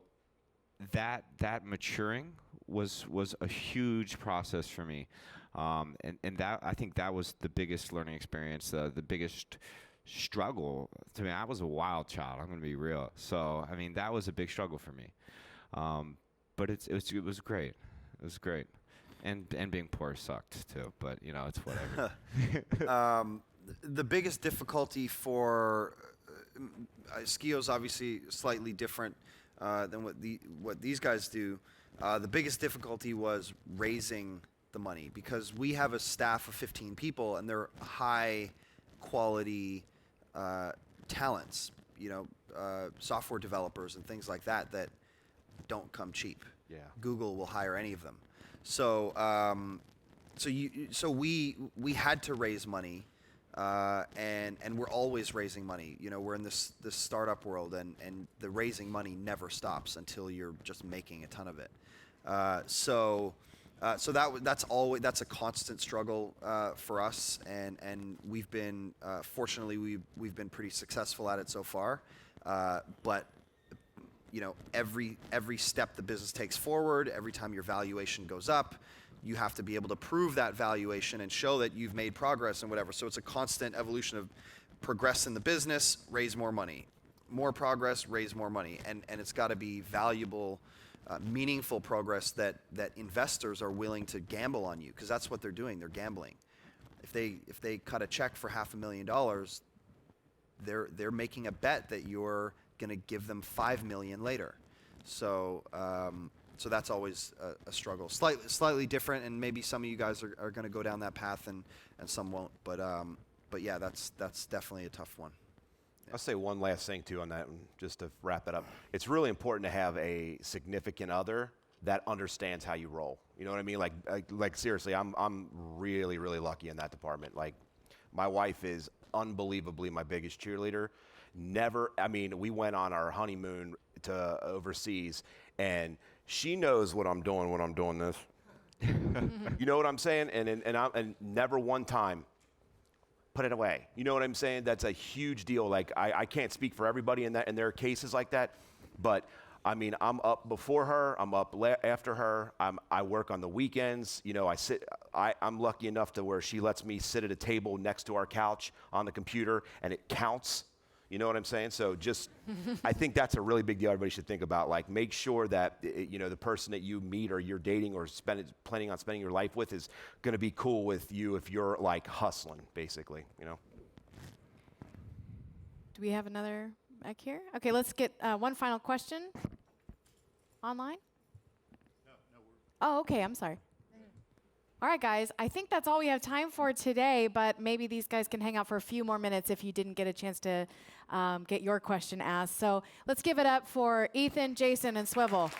that maturing was a huge process for me, and that, I think that was the biggest learning experience, the biggest struggle. To me, I was a wild child. I'm going to be real. So that was a big struggle for me, but it was great. It was great, and being poor sucked too. But it's whatever. The biggest difficulty for Skio's obviously slightly different than what these guys do. The biggest difficulty was raising the money, because we have a staff of 15 people, and they're high quality talents, software developers and things like that don't come cheap. Yeah. Google will hire any of them. So we had to raise money, and we're always raising money. We're in this startup world, and the raising money never stops until you're just making a ton of it. So that's a constant struggle for us, and we've been fortunately we've been pretty successful at it so far. But every step the business takes forward, every time your valuation goes up, you have to be able to prove that valuation and show that you've made progress and whatever. So it's a constant evolution of progress in the business, raise more money. More progress, raise more money. And it's got to be valuable, meaningful progress that investors are willing to gamble on you, because that's what they're doing. They're gambling. If they cut a check for $500,000, they're making a bet that you're going to give them $5 million later. So so that's always a struggle. Slightly different, and maybe some of you guys are going to go down that path, and some won't. But yeah, that's definitely a tough one. I'll say one last thing too on that, and just to wrap it up. It's really important to have a significant other that understands how you roll. You know what I mean? Like seriously, I'm really, really lucky in that department. Like, my wife is unbelievably my biggest cheerleader. We went on our honeymoon to overseas, and she knows what I'm doing when I'm doing this. You know what I'm saying? And never one time put it away. You know what I'm saying? That's a huge deal. Like, I can't speak for everybody in their cases like that, but I mean, I'm up before her, I'm up after her, I work on the weekends, you know, I'm lucky enough to where she lets me sit at a table next to our couch on the computer, and it counts. You know what I'm saying? So I think that's a really big deal everybody should think about. Like, make sure that, the person that you meet or you're dating or planning on spending your life with is going to be cool with you if you're, like, hustling, basically, you know? Do we have another back here? Okay, let's get one final question. Online? Oh, okay, I'm sorry. All right, guys, I think that's all we have time for today, but maybe these guys can hang out for a few more minutes if you didn't get a chance to get your question asked. So let's give it up for Ethan, Jason, and Swivel.